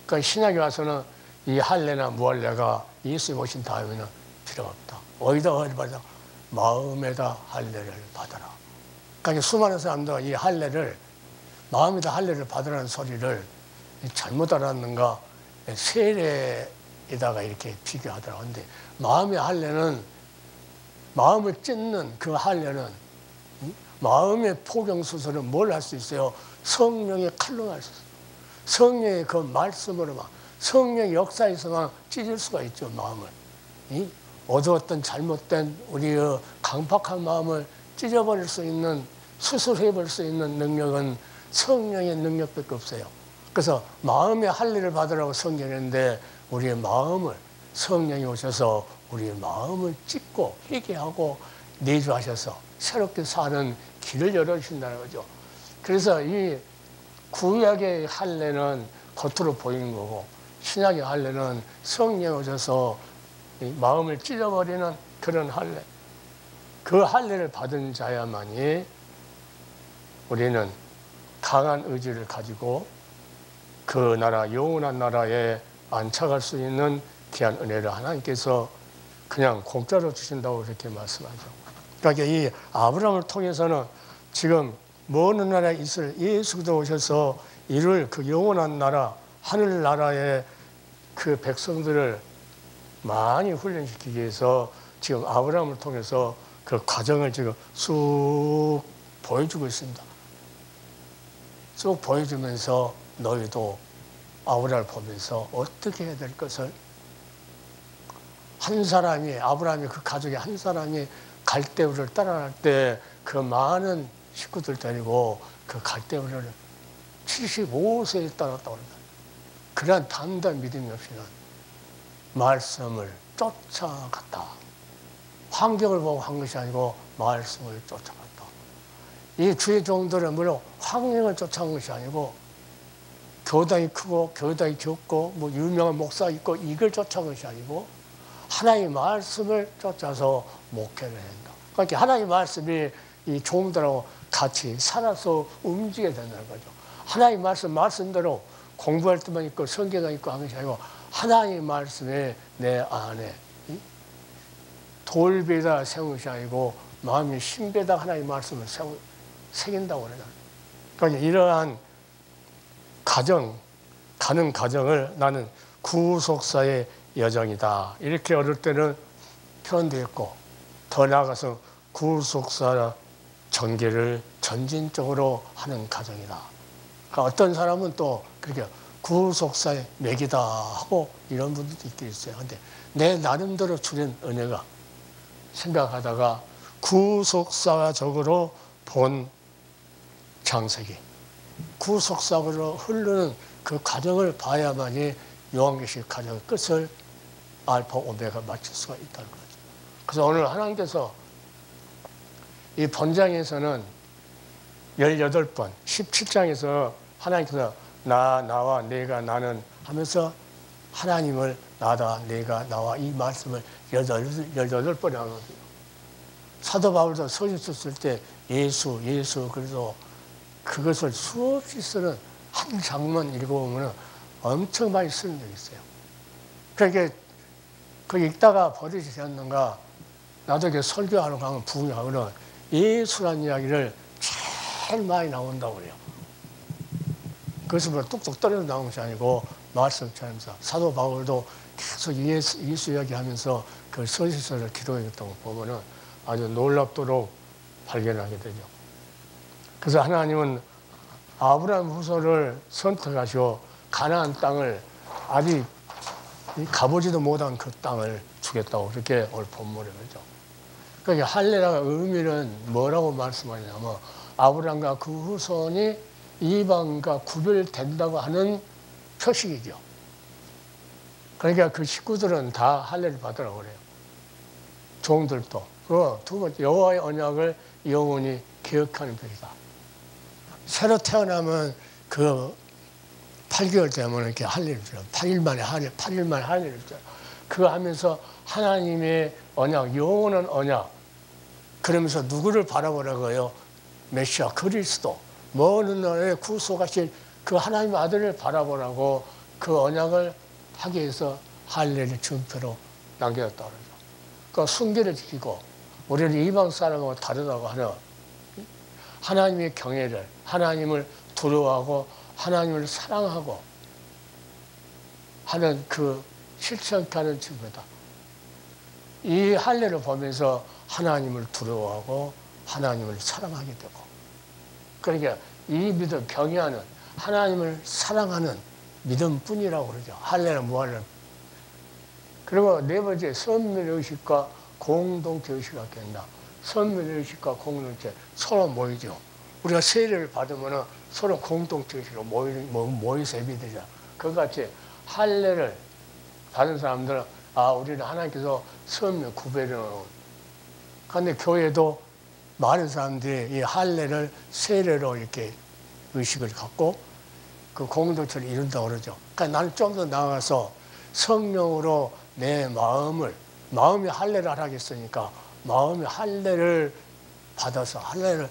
그러니까 신약에 와서는 이 할례나 무할례가 예수님 오신 다음에는 필요가 없다. 어디다 받아? 마음에다 할례를 받아라. 그러니까 수많은 사람들 이 할례를, 마음에다 할례를 받으라는 소리를 잘못 알았는가, 세례에다가 이렇게 비교하더라고. 근데 마음의 할례는, 마음을 찢는 그 할례는, 마음의 포경수술은 뭘 할 수 있어요? 성령의 칼로 할 수 있어요. 성령의 그 말씀으로만, 성령의 역사에서만 찢을 수가 있죠, 마음을. 이 어두웠던 잘못된 우리의 강팍한 마음을 찢어버릴 수 있는, 수술해버릴 수 있는 능력은 성령의 능력밖에 없어요. 그래서 마음의 할례를 받으라고 성경했는데, 우리의 마음을, 성령이 오셔서 우리의 마음을 찢고 회개하고 내주하셔서 새롭게 사는 길을 열어주신다는 거죠. 그래서 이 구약의 할례는 겉으로 보이는 거고, 신약의 할례는 성령이 오셔서 마음을 찢어버리는 그런 할례. 그 할례를 받은 자야만이 우리는 강한 의지를 가지고 그 나라, 영원한 나라에 안착할 수 있는 귀한 은혜를 하나님께서 그냥 공짜로 주신다고 그렇게 말씀하죠. 그러니까 이 아브라함을 통해서는 지금 먼 나라에 있을 예수 그리스도 오셔서 이룰 그 영원한 나라, 하늘나라의 그 백성들을 많이 훈련시키기 위해서 지금 아브라함을 통해서 그 과정을 지금 쑥 보여주고 있습니다. 쭉 보여주면서 너희도 아브라함을 보면서 어떻게 해야 될 것을, 한 사람이, 아브라함이 그 가족의 한 사람이 갈대우를 따라갈 때 그 많은 식구들 데리고 그 갈대우를 75세에 따랐다고 합니다. 그러한 단단 믿음이 없이는 말씀을 쫓아갔다. 환경을 보고 한 것이 아니고 말씀을 쫓아갔다. 이 주의 종들은 물론 환경을 쫓아간 것이 아니고, 교당이 크고 교당이 적고 뭐 유명한 목사 있고 이걸 쫓아간 것이 아니고, 하나님의 말씀을 쫓아서 목회를 한다. 그러니까 하나님의 말씀이 이 종들하고 같이 살아서 움직여야 된다는 거죠. 하나님의 말씀대로 공부할 때만 있고 성경이 있고 하는 것이 아니고, 하나님의 말씀에 내 안에 돌배에다 세우는 것이 아니고 마음의 신배에다 하나님의 말씀을 새긴다고 그래요. 그러니까 이러한 가는 과정을 나는 구속사의 여정이다, 이렇게 어릴 때는 표현되어 있고, 더 나아가서 구속사 전개를 전진적으로 하는 과정이다. 그러니까 어떤 사람은 또 그렇게 구속사의 맥이다 하고 이런 분들도 있긴 있어요. 근데 내 나름대로 주는 은혜가 생각하다가 구속사적으로 본 창세기, 구속사로 흐르는 그 과정을 봐야만이 요한계시록 과정의 끝을 알파 오메가 맞출 수가 있다는 거죠. 그래서 오늘 하나님께서 이 본장에서는 18번, 17장에서 하나님께서 나와 내가 나는 하면서 하나님을 나다 내가 나와 이 말씀을 18번에 하거든요. 사도 바울도 서신 썼을 때 예수 그래서 그것을 수없이 쓰는 한 장만 읽어보면 엄청 많이 쓰는 적이 있어요. 그러니까 그 읽다가 버릇이 되었는가, 나도 이렇게 설교하러 가면 부흥하거나 예수란 이야기를 제일 많이 나온다고 그래요. 그것을 뭐 뚝뚝 떨어져 나온 것이 아니고 말씀처럼 사도 바울도 계속 예수 이야기하면서 그 서신서를 기도했다고 보면은 아주 놀랍도록 발견하게 되죠. 그래서 하나님은 아브라함 후손을 선택하시고 가나안 땅을, 아직 가보지도 못한 그 땅을 주겠다고 그렇게 오늘 본문에 그러죠. 그러니까 할례라가 의미는 뭐라고 말씀하냐면 아브라함과 그 후손이 이방과 구별된다고 하는 표식이죠. 그러니까 그 식구들은 다 할례를 받으라고 그래요. 종들도. 그리고 두 번째, 여호와의 언약을 영원히 기억하는 별이다. 새로 태어나면 그 8개월 되면 이렇게 할례를 줘요. 8일 만에 할례를 줘요. 그거 하면서 하나님의 언약, 영원한 언약. 그러면서 누구를 바라보라고요? 메시아 그리스도. 먼 나라의 구속하신 그 하나님의 아들을 바라보라고 그 언약을 하기 위해서 할례를 증표로 남겨졌다 그러죠. 그 순결을 지키고 우리는 이방 사람하고 다르다고 하는 하나님의 경외를, 하나님을 두려워하고 하나님을 사랑하고 하는 그 실천케 하는 증거다. 이 할례를 보면서 하나님을 두려워하고 하나님을 사랑하게 되고, 그러니까 이 믿음, 경외하는 하나님을 사랑하는 믿음뿐이라고 그러죠. 할례는 무할례. 그리고 네 번째, 선민의식과 공동체의식을 갖게 된다. 선민의식과 공동체, 서로 모이죠. 우리가 세례를 받으면 서로 공동체의식으로 모여서 예배드리자. 그같이 할례를 받은 사람들은 우리는 하나님께서 선민 구별해 놓은. 그런데 교회도 많은 사람들이 이 할례를 세례로 이렇게 의식을 갖고 그 공동체를 이룬다고 그러죠. 그러니까 나는 좀 더 나아가서 성령으로 내 마음이 할례를 하라겠으니까 마음의 할례를 받아서 할례를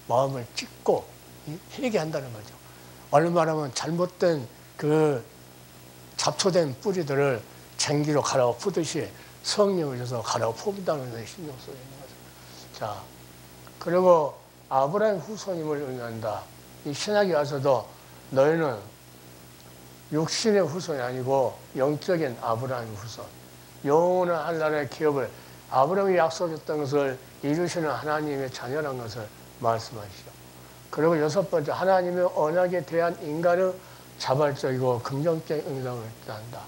마음을 찢고 회개한다는 거죠. 얼마나 잘못된 그 잡초된 뿌리들을 쟁기로 갈아 푸듯이 성령을 줘서 갈아 푼다는 것에 신경 써야 있는 거죠. 자, 그리고 아브라함 후손임을 의미한다. 이 신학에 와서도 너희는 육신의 후손이 아니고 영적인 아브라함 후손, 영원한 한나라의 기업을 아브라함이 약속했던 것을 이루시는 하나님의 자녀라는 것을 말씀하시죠. 그리고 여섯 번째, 하나님의 언약에 대한 인간의 자발적이고 긍정적인 응답을 한다.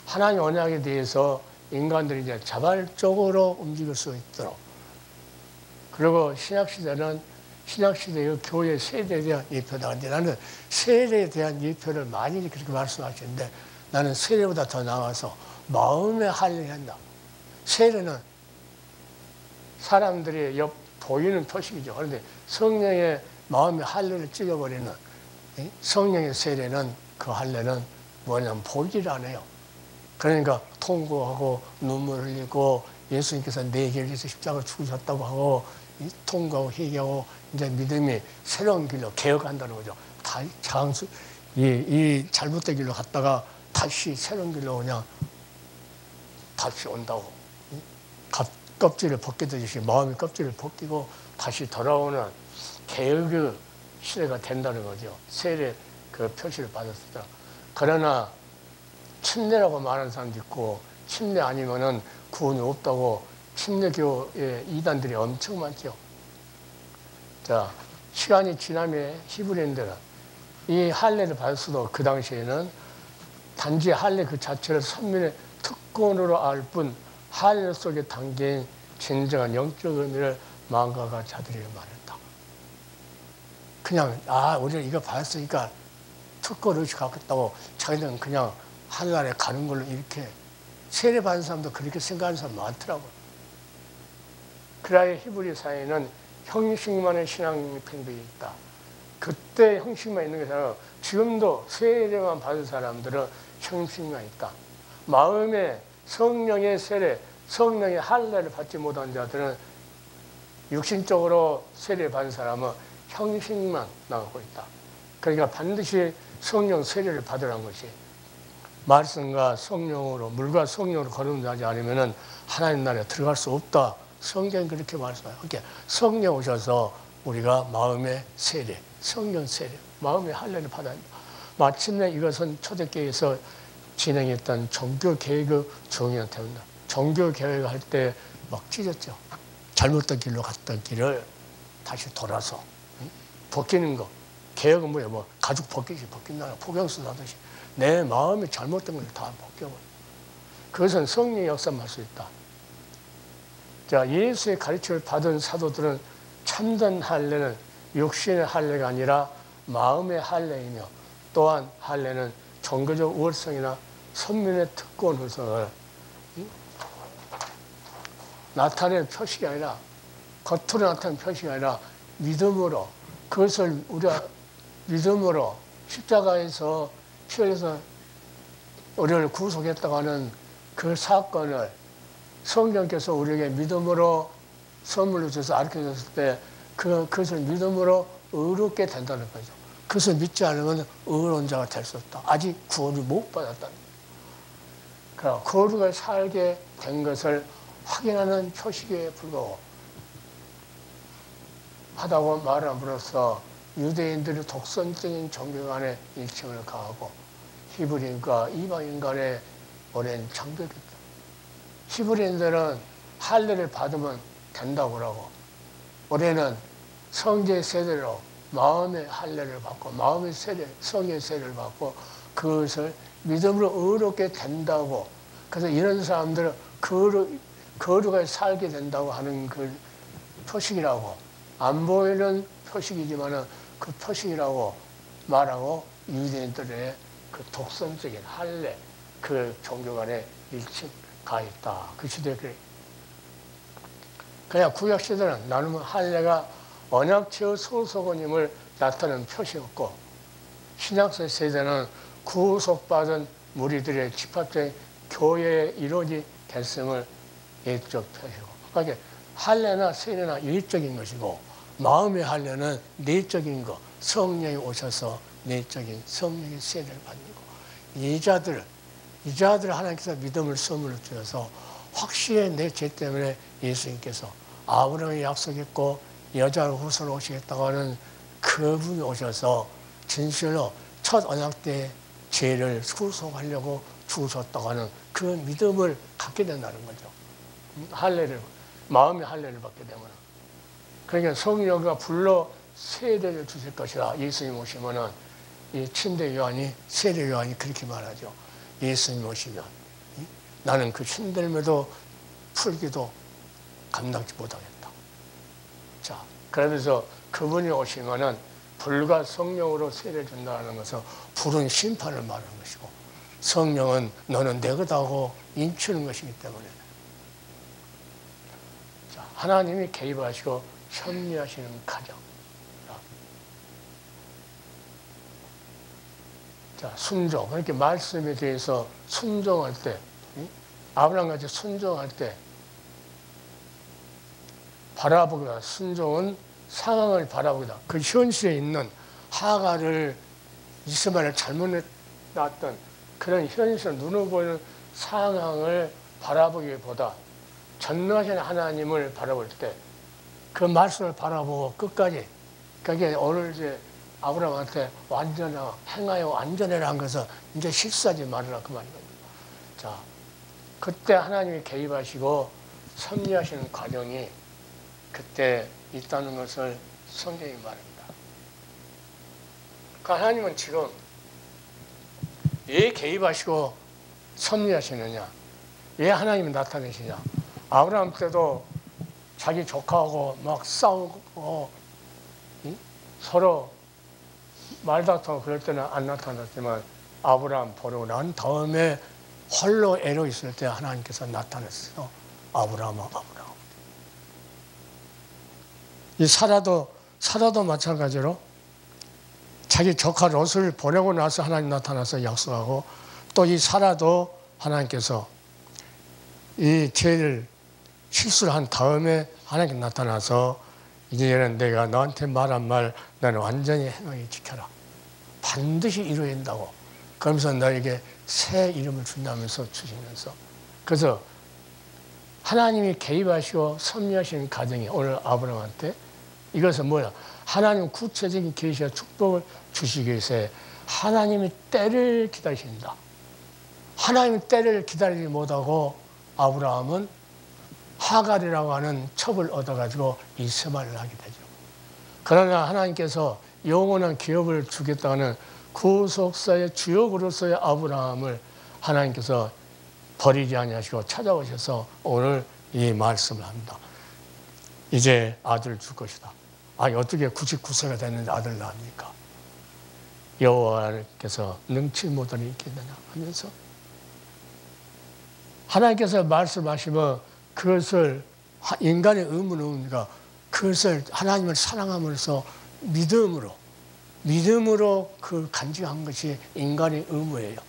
하나님 언약에 대해서 인간들이 이제 자발적으로 움직일 수 있도록. 그리고 신약시대의 교회 세례에 대한 예표다. 근데 나는 세례에 대한 예표를 많이 그렇게 말씀하시는데 나는 세례보다 더 나아가서 마음의 할례를 한다. 세례는 사람들이 보이는 표식이죠. 그런데 성령의 마음의 할례를 찍어버리는 성령의 세례는 그 할례는 뭐냐면 보이질 않아요. 그러니까 통곡하고 눈물 흘리고 예수님께서 내 길을 위해서 십자가를 죽으셨다고 하고 통곡하고 회개하고 이제 믿음이 새로운 길로 개혁한다는 거죠. 이 잘못된 길로 갔다가 다시 새로운 길로 그냥 다시 온다고. 껍질을 벗기듯이 마음의 껍질을 벗기고 다시 돌아오는 개혁의 시대가 된다는 거죠. 세례 그 표시를 받았을 때. 그러나 침례라고 말하는 사람도 있고 침례 아니면은 구원이 없다고 침례교의 이단들이 엄청 많죠. 자, 시간이 지나면 히브리인들은 이 할례를 받았어도 그 당시에는 단지 할례 그 자체를 선민의 특권으로 알 뿐 할례 속에 담긴 진정한 영적 의미를 망각한 자들이 많았다. 그냥 우리는 이거 받았으니까 특권의식 갖겠다고 자기들은 그냥 하늘나라에 가는 걸로 이렇게 세례 받은 사람도 그렇게 생각하는 사람 많더라고요. 그라의 히브리 사회는 형식만의 신앙이 팽배해 있다. 그때 형식만 있는 게 아니라 지금도 세례만 받은 사람들은 형식만 있다. 마음에 성령의 세례, 성령의 할례를 받지 못한 자들은 육신적으로 세례 받은 사람은 형식만 나가고 있다. 그러니까 반드시 성령 세례를 받으라는 것이 말씀과 성령으로, 물과 성령으로 거듭나지 않으면 하나님 나라에 들어갈 수 없다. 성경이 그렇게 말씀해요. 그러니까 성령 오셔서 우리가 마음의 세례, 성령 세례, 마음의 할례를 받아야 한다. 마침내 이것은 초대교회에서 진행했던 종교개혁의 정의가 됩니다. 종교개혁을 할 때 막 찢었죠. 잘못된 길로 갔던 길을 다시 돌아서 벗기는 거. 개혁은 뭐예요? 가죽 벗긴다. 포경수 하듯이 내 마음이 잘못된 걸 다 벗겨버려. 그것은 성령의 역사만 할 수 있다. 자, 예수의 가르침을 받은 사도들은 참된 할례는 육신의 할례가 아니라 마음의 할례이며, 또한 할례는 종교적 우월성이나 선민의 특권 후성을 나타내는 표식이 아니라, 겉으로 나타내는 표식이 아니라 믿음으로, 그것을 우리가 믿음으로 십자가에서 피 흘려서 우리를 구속했다고 하는 그 사건을 성령께서 우리에게 믿음으로 선물로 줘서 가르쳐줬을 때 그것을 믿음으로 의롭게 된다는 거죠. 그것을 믿지 않으면 의로운 자가 될 수 없다. 아직 구원을 못 받았다는 거예요. 거룩을 살게 된 것을 확인하는 표식에 불과하고 하다고 말함으로써 유대인들의 독선적인 종교 간의 일침을 가하고 히브리인과 이방인 간의 오랜 장벽이다. 히브리인들은 할례를 받으면 된다고 하고, 올해는 성제 세례로 마음의 할례를 받고, 마음의 세례, 성의 세례를 받고, 그것을 믿음으로 의롭게 된다고. 그래서 이런 사람들은 거룩을 살게 된다고 하는 그 표식이라고, 안 보이는 표식이지만은 그 표식이라고 말하고, 유대인들의 그 독선적인 할례, 그 종교 간의 일침 가 있다. 그 시대에 그래. 그냥 구약 시대는 나누면 할례가 언약체의 소속원임을 나타내는 표시였고, 신약세 세대는 구속받은 무리들의 집합적인 교회의 이루어지 됐음을 예적 표시고, 그러니까 할례나 세례나 일적인 것이고, 마음의 할례는 내적인 것, 성령이 오셔서 내적인 성령의 세례를 받는 거. 이자들 하나님께서 믿음을 선물로 주셔서 확실히 내 죄 때문에 예수님께서 아브라함이 약속했고 여자를 후손으로 오시겠다고 하는 그분이 오셔서 진실로 첫 언약 때 죄를 구속하려고 주셨다고 하는 그 믿음을 갖게 된다는 거죠. 할례를, 마음의 할례를 받게 되면. 그러니까 성령과 불러 세례를 주실 것이라. 예수님 오시면은 이 침대 요한이, 세례 요한이 그렇게 말하죠. 예수님 오시면 나는 그 힘듦에도 풀기도 감당치 못하겠다. 자, 그러면서 그분이 오시면은 불과 성령으로 세례를 준다는 것은 불은 심판을 말하는 것이고, 성령은 너는 내 거다고 인치는 것이기 때문에, 자, 하나님이 개입하시고 섭리하시는 가정. 자, 순종. 그렇게 말씀에 대해서 순종할 때, 아브라함같이 순종할 때 바라보기보다, 순종은 상황을 바라보기다. 그 현실에 있는 하가를 이스마엘을 잘못 낳았던 그런 현실, 눈으로 보이는 상황을 바라보기보다 전능하신 하나님을 바라볼 때 그 말씀을 바라보고 끝까지, 그게 오늘 이제 아브라함한테 완전하, 행하여 완전해라 한 것은 이제 실수하지 말아라 그 말이거든요. 자, 그때 하나님이 개입하시고 섭리하시는 과정이 그때 있다는 것을 성경이 말합니다. 그러니까 하나님은 지금 왜 개입하시고 섭리하시느냐, 왜 하나님이 나타내시냐. 아브라함 때도 자기 조카하고 막 싸우고 서로 말다툼 그럴 때는 안 나타났지만, 아브라함 보러 난 다음에 홀로 애로 있을 때 하나님께서 나타났어요. 아브라함아, 아브라함. 이 사라도 마찬가지로 자기 조카 롯을 보내고 나서 하나님 나타나서 약속하고, 또 이 사라도 하나님께서 이 죄를 실수를 한 다음에 하나님께 나타나서 이제는 내가 너한테 말한 말 너는 완전히 행하게 지켜라. 반드시 이루어진다고. 그러면서 너에게 새 이름을 준다면서 주시면서. 그래서 하나님이 개입하시고 섭리하시는 가정이 오늘 아브라함한테, 이것은 뭐야? 하나님 구체적인 계시와 축복을 주시기 위해서 하나님의 때를 기다리신다. 하나님의 때를 기다리지 못하고 아브라함은 하갈이라고 하는 첩을 얻어가지고 이스마엘을 하게 되죠. 그러나 하나님께서 영원한 기업을 주겠다는 구속사의 주역으로서의 아브라함을 하나님께서 버리지 아니하시고 찾아오셔서 오늘 이 말씀을 합니다. 이제 아들 줄 것이다. 어떻게 99세가 됐는데 아들 낳습니까? 여호와께서 능치 못하는 있겠느냐 하면서 하나님께서 말씀하시면 그것을 인간의 의무는 없으니까 그것을 하나님을 사랑함으로써 믿음으로 그 간직한 것이 인간의 의무예요.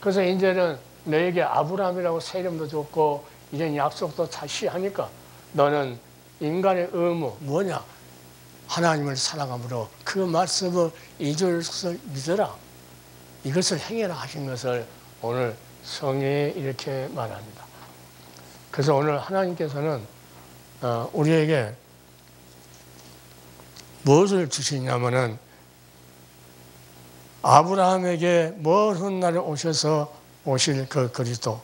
그래서 이제는 너에게 아브라함이라고 새 이름도 줬고 이제 약속도 다시 하니까 너는 인간의 의무 뭐냐? 하나님을 사랑함으로 그 말씀을 잊을 것을 믿어라. 이것을 행해라 하신 것을 오늘 성경에 이렇게 말합니다. 그래서 오늘 하나님께서는 우리에게 무엇을 주시냐면은 아브라함에게 먼 훗날에 오셔서 오실 그 그리스도.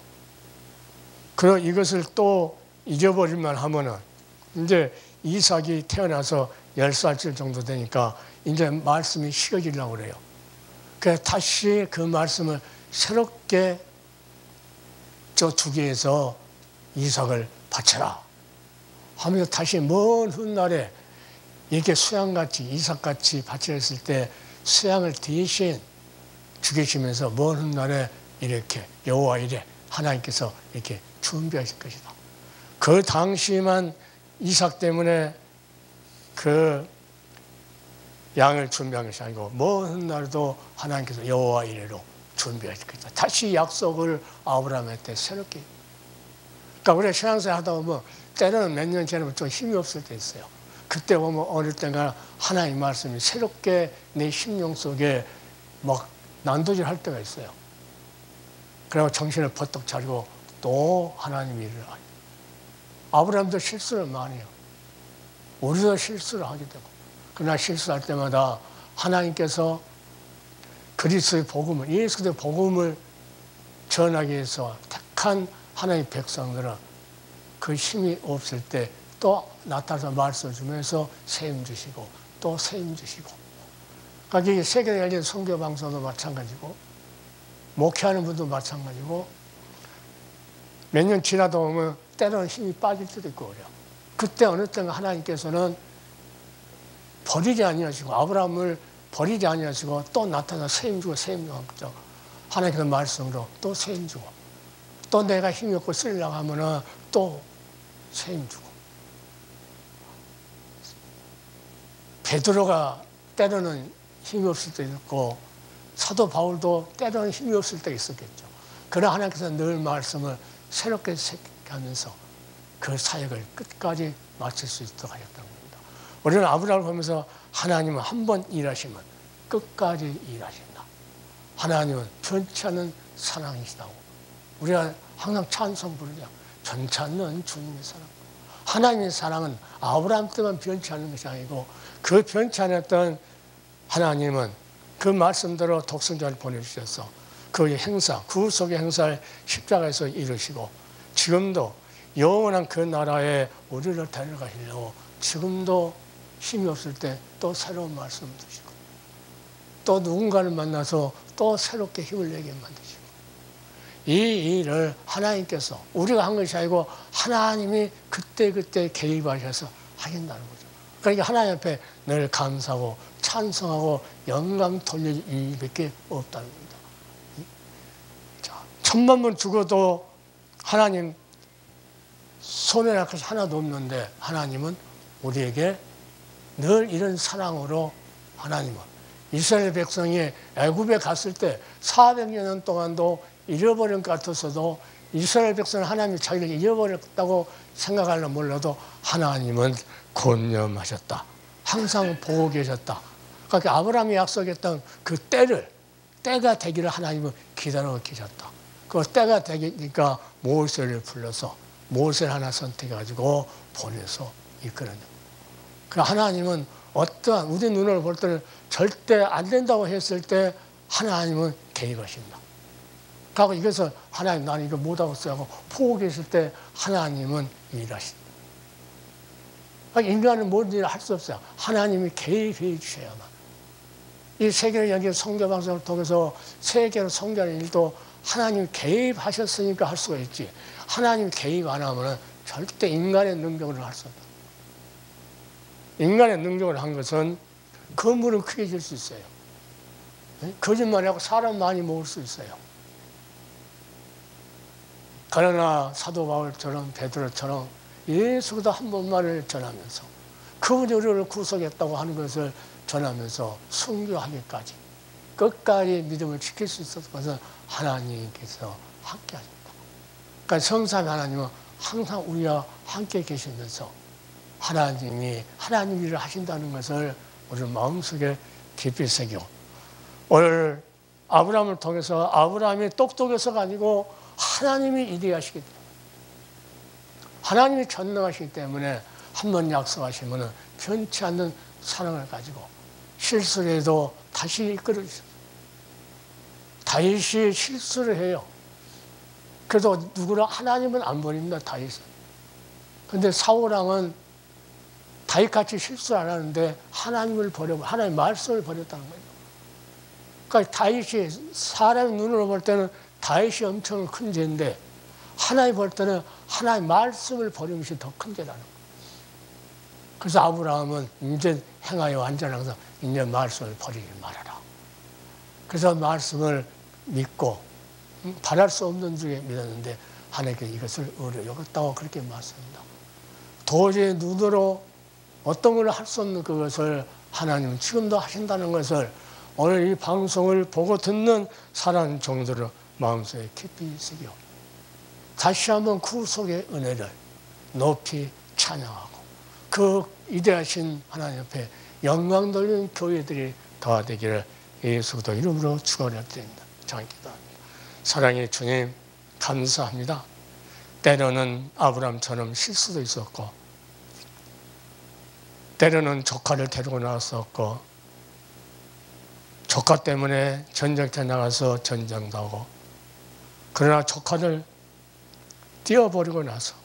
그리고 이것을 또 잊어버릴만 하면은 이제 이삭이 태어나서 10살쯤 정도 되니까 이제 말씀이 식어지려고 그래요. 그래서 다시 그 말씀을 새롭게 저 주기에서 이삭을 바쳐라 하면서 다시 먼 훗날에 이렇게 수양같이 이삭같이 바쳐졌을 때 수양을 대신 죽이시면서 먼 훗날에 이렇게 여호와 이래 하나님께서 이렇게 준비하실 것이다. 그 당시만 이삭 때문에 그 양을 준비한 것이 아니고 먼 훗날도 하나님께서 여호와 이래로 준비하실 것이다. 다시 약속을 아브라함한테 새롭게. 그러니까 우리가 신앙생활 하다 보면 때로는 몇 년 지나면 좀 힘이 없을 때 있어요. 그때 보면 어릴 때가 하나님 말씀이 새롭게 내 심령 속에 막 난도질 할 때가 있어요. 그리고 정신을 버떡 차리고 또 하나님 일을 하죠. 아브라함도 실수를 많이 해요. 우리도 실수를 하게 되고. 그러나 실수할 때마다 하나님께서 그리스도의 복음을, 예수 그리스도의 복음을 전하기 위해서 택한 하나님의 백성들은 그 힘이 없을 때 또 나타나서 말씀 주면서 세임 주시고 또 세임 주시고. 그러니까 이게 세계에 열린 선교 방송도 마찬가지고 목회하는 분도 마찬가지고 몇 년 지나다 보면 때로는 힘이 빠질 때도 있고 그래요. 그때 어느 때가 하나님께서는 버리지 아니하시고 아브라함을 버리지 아니하시고 또 나타나 세임 주고 세임 주고 그죠. 하나님께서 말씀으로 또 세임 주고 또 내가 힘이 없고 쓰려고 하면은 또 세임 주고. 베드로가 때로는 힘이 없을 때 있고 사도 바울도 때로는 힘이 없을 때 있었겠죠. 그러나 하나님께서 늘 말씀을 새롭게 하면서 그 사역을 끝까지 마칠 수 있도록 하셨다는 겁니다. 우리는 아브라함을 보면서 하나님은 한 번 일하시면 끝까지 일하신다. 하나님은 변치 않는 사랑이시다고. 우리가 항상 찬송 부르죠. 변치 않는 주님의 사랑. 하나님의 사랑은 아브라함 때만 변치 않는 것이 아니고 그 변치 않았던 하나님은 그 말씀대로 독생자를 보내주셔서 그 행사, 구속의 행사를 십자가에서 이루시고 지금도 영원한 그 나라에 우리를 데려가시려고 지금도 힘이 없을 때 또 새로운 말씀을 주시고 또 누군가를 만나서 또 새롭게 힘을 내게 만드시고 이 일을 하나님께서 우리가 한 것이 아니고 하나님이 그때그때 개입하셔서 하신다는 거죠. 그러니까 하나님 앞에 늘 감사하고 찬성하고 영광 돌릴 일밖에 없다는 겁니다. 자, 1000만 죽어도 하나님 손에 날 것이 하나도 없는데 하나님은 우리에게 늘 이런 사랑으로 하나님은 이스라엘 백성이 애굽에 갔을 때 400년 동안도 잃어버린 것 같았어도 이스라엘 백성은 하나님이 자기를 잃어버렸다고 생각하려 몰라도 하나님은 권념하셨다. 항상 보고 계셨다. 그러니까 아브라함이 약속했던 그 때가 되기를 하나님은 기다리고 계셨다. 그 때가 되니까 모세를 불러서 모세를 하나 선택해가지고 보내서 이끌어내고. 그 하나님은 어떠한 우리 눈으로 볼 때는 절대 안 된다고 했을 때 하나님은 개입하신다. 그리고 이것을 하나님 나는 이거 못하겠어요 하고 포기했을 때 하나님은 일하신다. 인간은 모든 일을 할 수 없어요. 하나님이 개입해 주셔야만. 이 세계를 여기 선교방송을 통해서 세계로 선교하는 일도 하나님이 개입하셨으니까 할 수가 있지. 하나님 개입 안 하면 절대 인간의 능력으로 할 수 없다. 인간의 능력을 한 것은 건물은 크게 질 수 있어요. 거짓말하고 사람 많이 모을 수 있어요. 그러나 사도 바울처럼 베드로처럼 예수보다 한 번만을 전하면서 그분이 우리를 구속했다고 하는 것을 전하면서 순교하기까지 끝까지 믿음을 지킬 수 있었던 것은 하나님께서 함께 하십니다. 그러니까 성삼위 하나님은 항상 우리와 함께 계시면서 하나님이 하나님 일을 하신다는 것을 우리 마음속에 깊이 새기고, 오늘 아브라함을 통해서 아브라함이 똑똑해서가 아니고 하나님이 일하시기 때문에, 하나님이 전능하시기 때문에 한 번 약속하시면 변치 않는 사랑을 가지고 실수를 해도 다시 이끌어주십니다. 다윗이 실수를 해요. 그래도 누구나 하나님은 안 버립니다, 다윗은. 근데 사울왕은 다윗같이 실수 안 하는데 하나님을 버리고 하나님의 말씀을 버렸다는 거예요. 그러니까 다윗이 사람의 눈으로 볼 때는 다윗이 엄청 큰 죄인데 하나님 볼 때는 하나님의 말씀을 버린 것이 더 큰 죄라는 거예요. 그래서 아브라함은 이제 행하여 완전하서 이제 말씀을 버리지 말아라. 그래서 말씀을 믿고 바랄 수 없는 중에 믿었는데 하나님께 이것을 의로 여겼다고 그렇게 말씀합니다. 도저히 눈으로 어떤 걸 할 수 없는 그것을 하나님은 지금도 하신다는 것을 오늘 이 방송을 보고 듣는 사랑하는 종들을 마음속에 깊이 새겨 다시 한번 구속의 은혜를 높이 찬양하고 그 위대하신 하나님 앞에 영광 돌리는 교회들이 다 되기를 예수 그리스도 이름으로 축원드립니다. 기도합니다. 사랑의 주님, 감사합니다. 때로는 아브라함처럼 실수도 있었고 때로는 조카를 데리고 나왔었고 조카 때문에 전쟁터에 나가서 전쟁도 하고, 그러나 조카를 띄워버리고 나서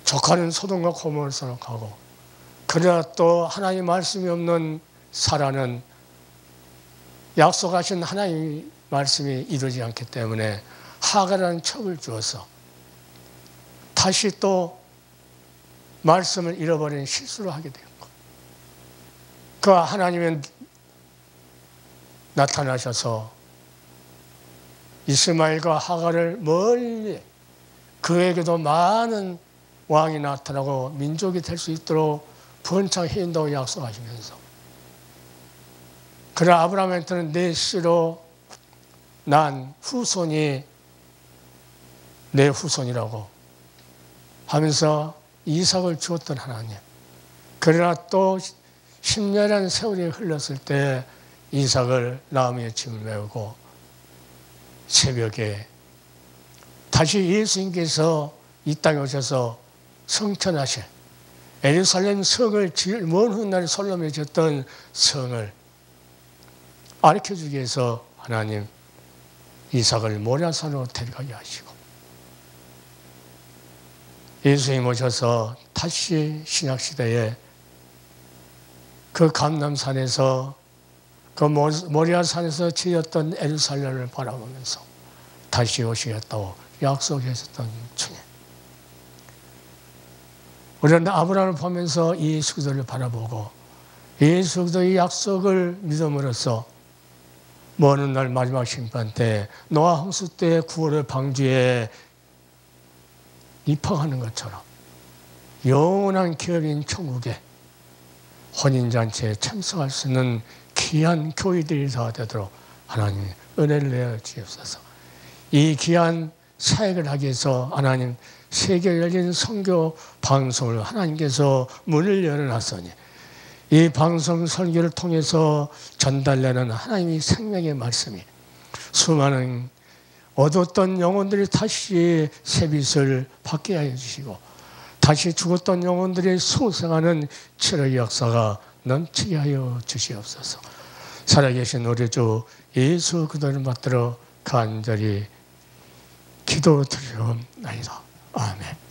조카는 소돔과 고모를 선택하고, 그러나 또 하나님 말씀이 없는 사라는 약속하신 하나님 말씀이 이루어지지 않기 때문에 하가라는 척을 주어서 다시 또 말씀을 잃어버리는 실수를 하게 되었고, 그 하나님은 나타나셔서 이스마엘과 하가를 멀리, 그에게도 많은 왕이 나타나고 민족이 될 수 있도록 번창해 준다고 약속하시면서, 그러나 아브라함한테는 내 씨로 난 후손이 내 후손이라고 하면서 이삭을 주었던 하나님, 그러나 또 10년이라는 세월이 흘렀을 때 이삭을 나무에 짐을 메우고 새벽에 다시 예수님께서 이 땅에 오셔서 성천하실 예루살렘 성을 먼 훗날에 솔로몬이 지었던 성을 가르쳐주기 위해서 하나님 이삭을 모리아산으로 데려가게 하시고, 예수님 오셔서 다시 신약시대에 그 감람산에서 그 모리아산에서 지었던 예루살렘을 바라보면서 다시 오시겠다고 약속하셨던 주님, 우리는 아브라함을 보면서 예수 그리스도를 바라보고 예수 그리스도의 약속을 믿음으로써 먼 훗날 마지막 심판 때 노아 홍수 때의 구원을 방주에 입학하는 것처럼 영원한 기업인 천국에 혼인잔치에 참석할 수 있는 귀한 교회들이 다 되도록 하나님 은혜를 내어 주옵소서. 이 귀한 사역을 하기 위해서 하나님 세계 열린 선교 방송을 하나님께서 문을 열어놨으니 이 방송 설교를 통해서 전달되는 하나님의 생명의 말씀이 수많은 얻었던 영혼들이 다시 새빛을 받게 하여 주시고 다시 죽었던 영혼들이 소생하는 치료의 역사가 넘치게 하여 주시옵소서. 살아계신 우리 주 예수 그리스도를 받들어 간절히 기도드리옵나이다. 아멘.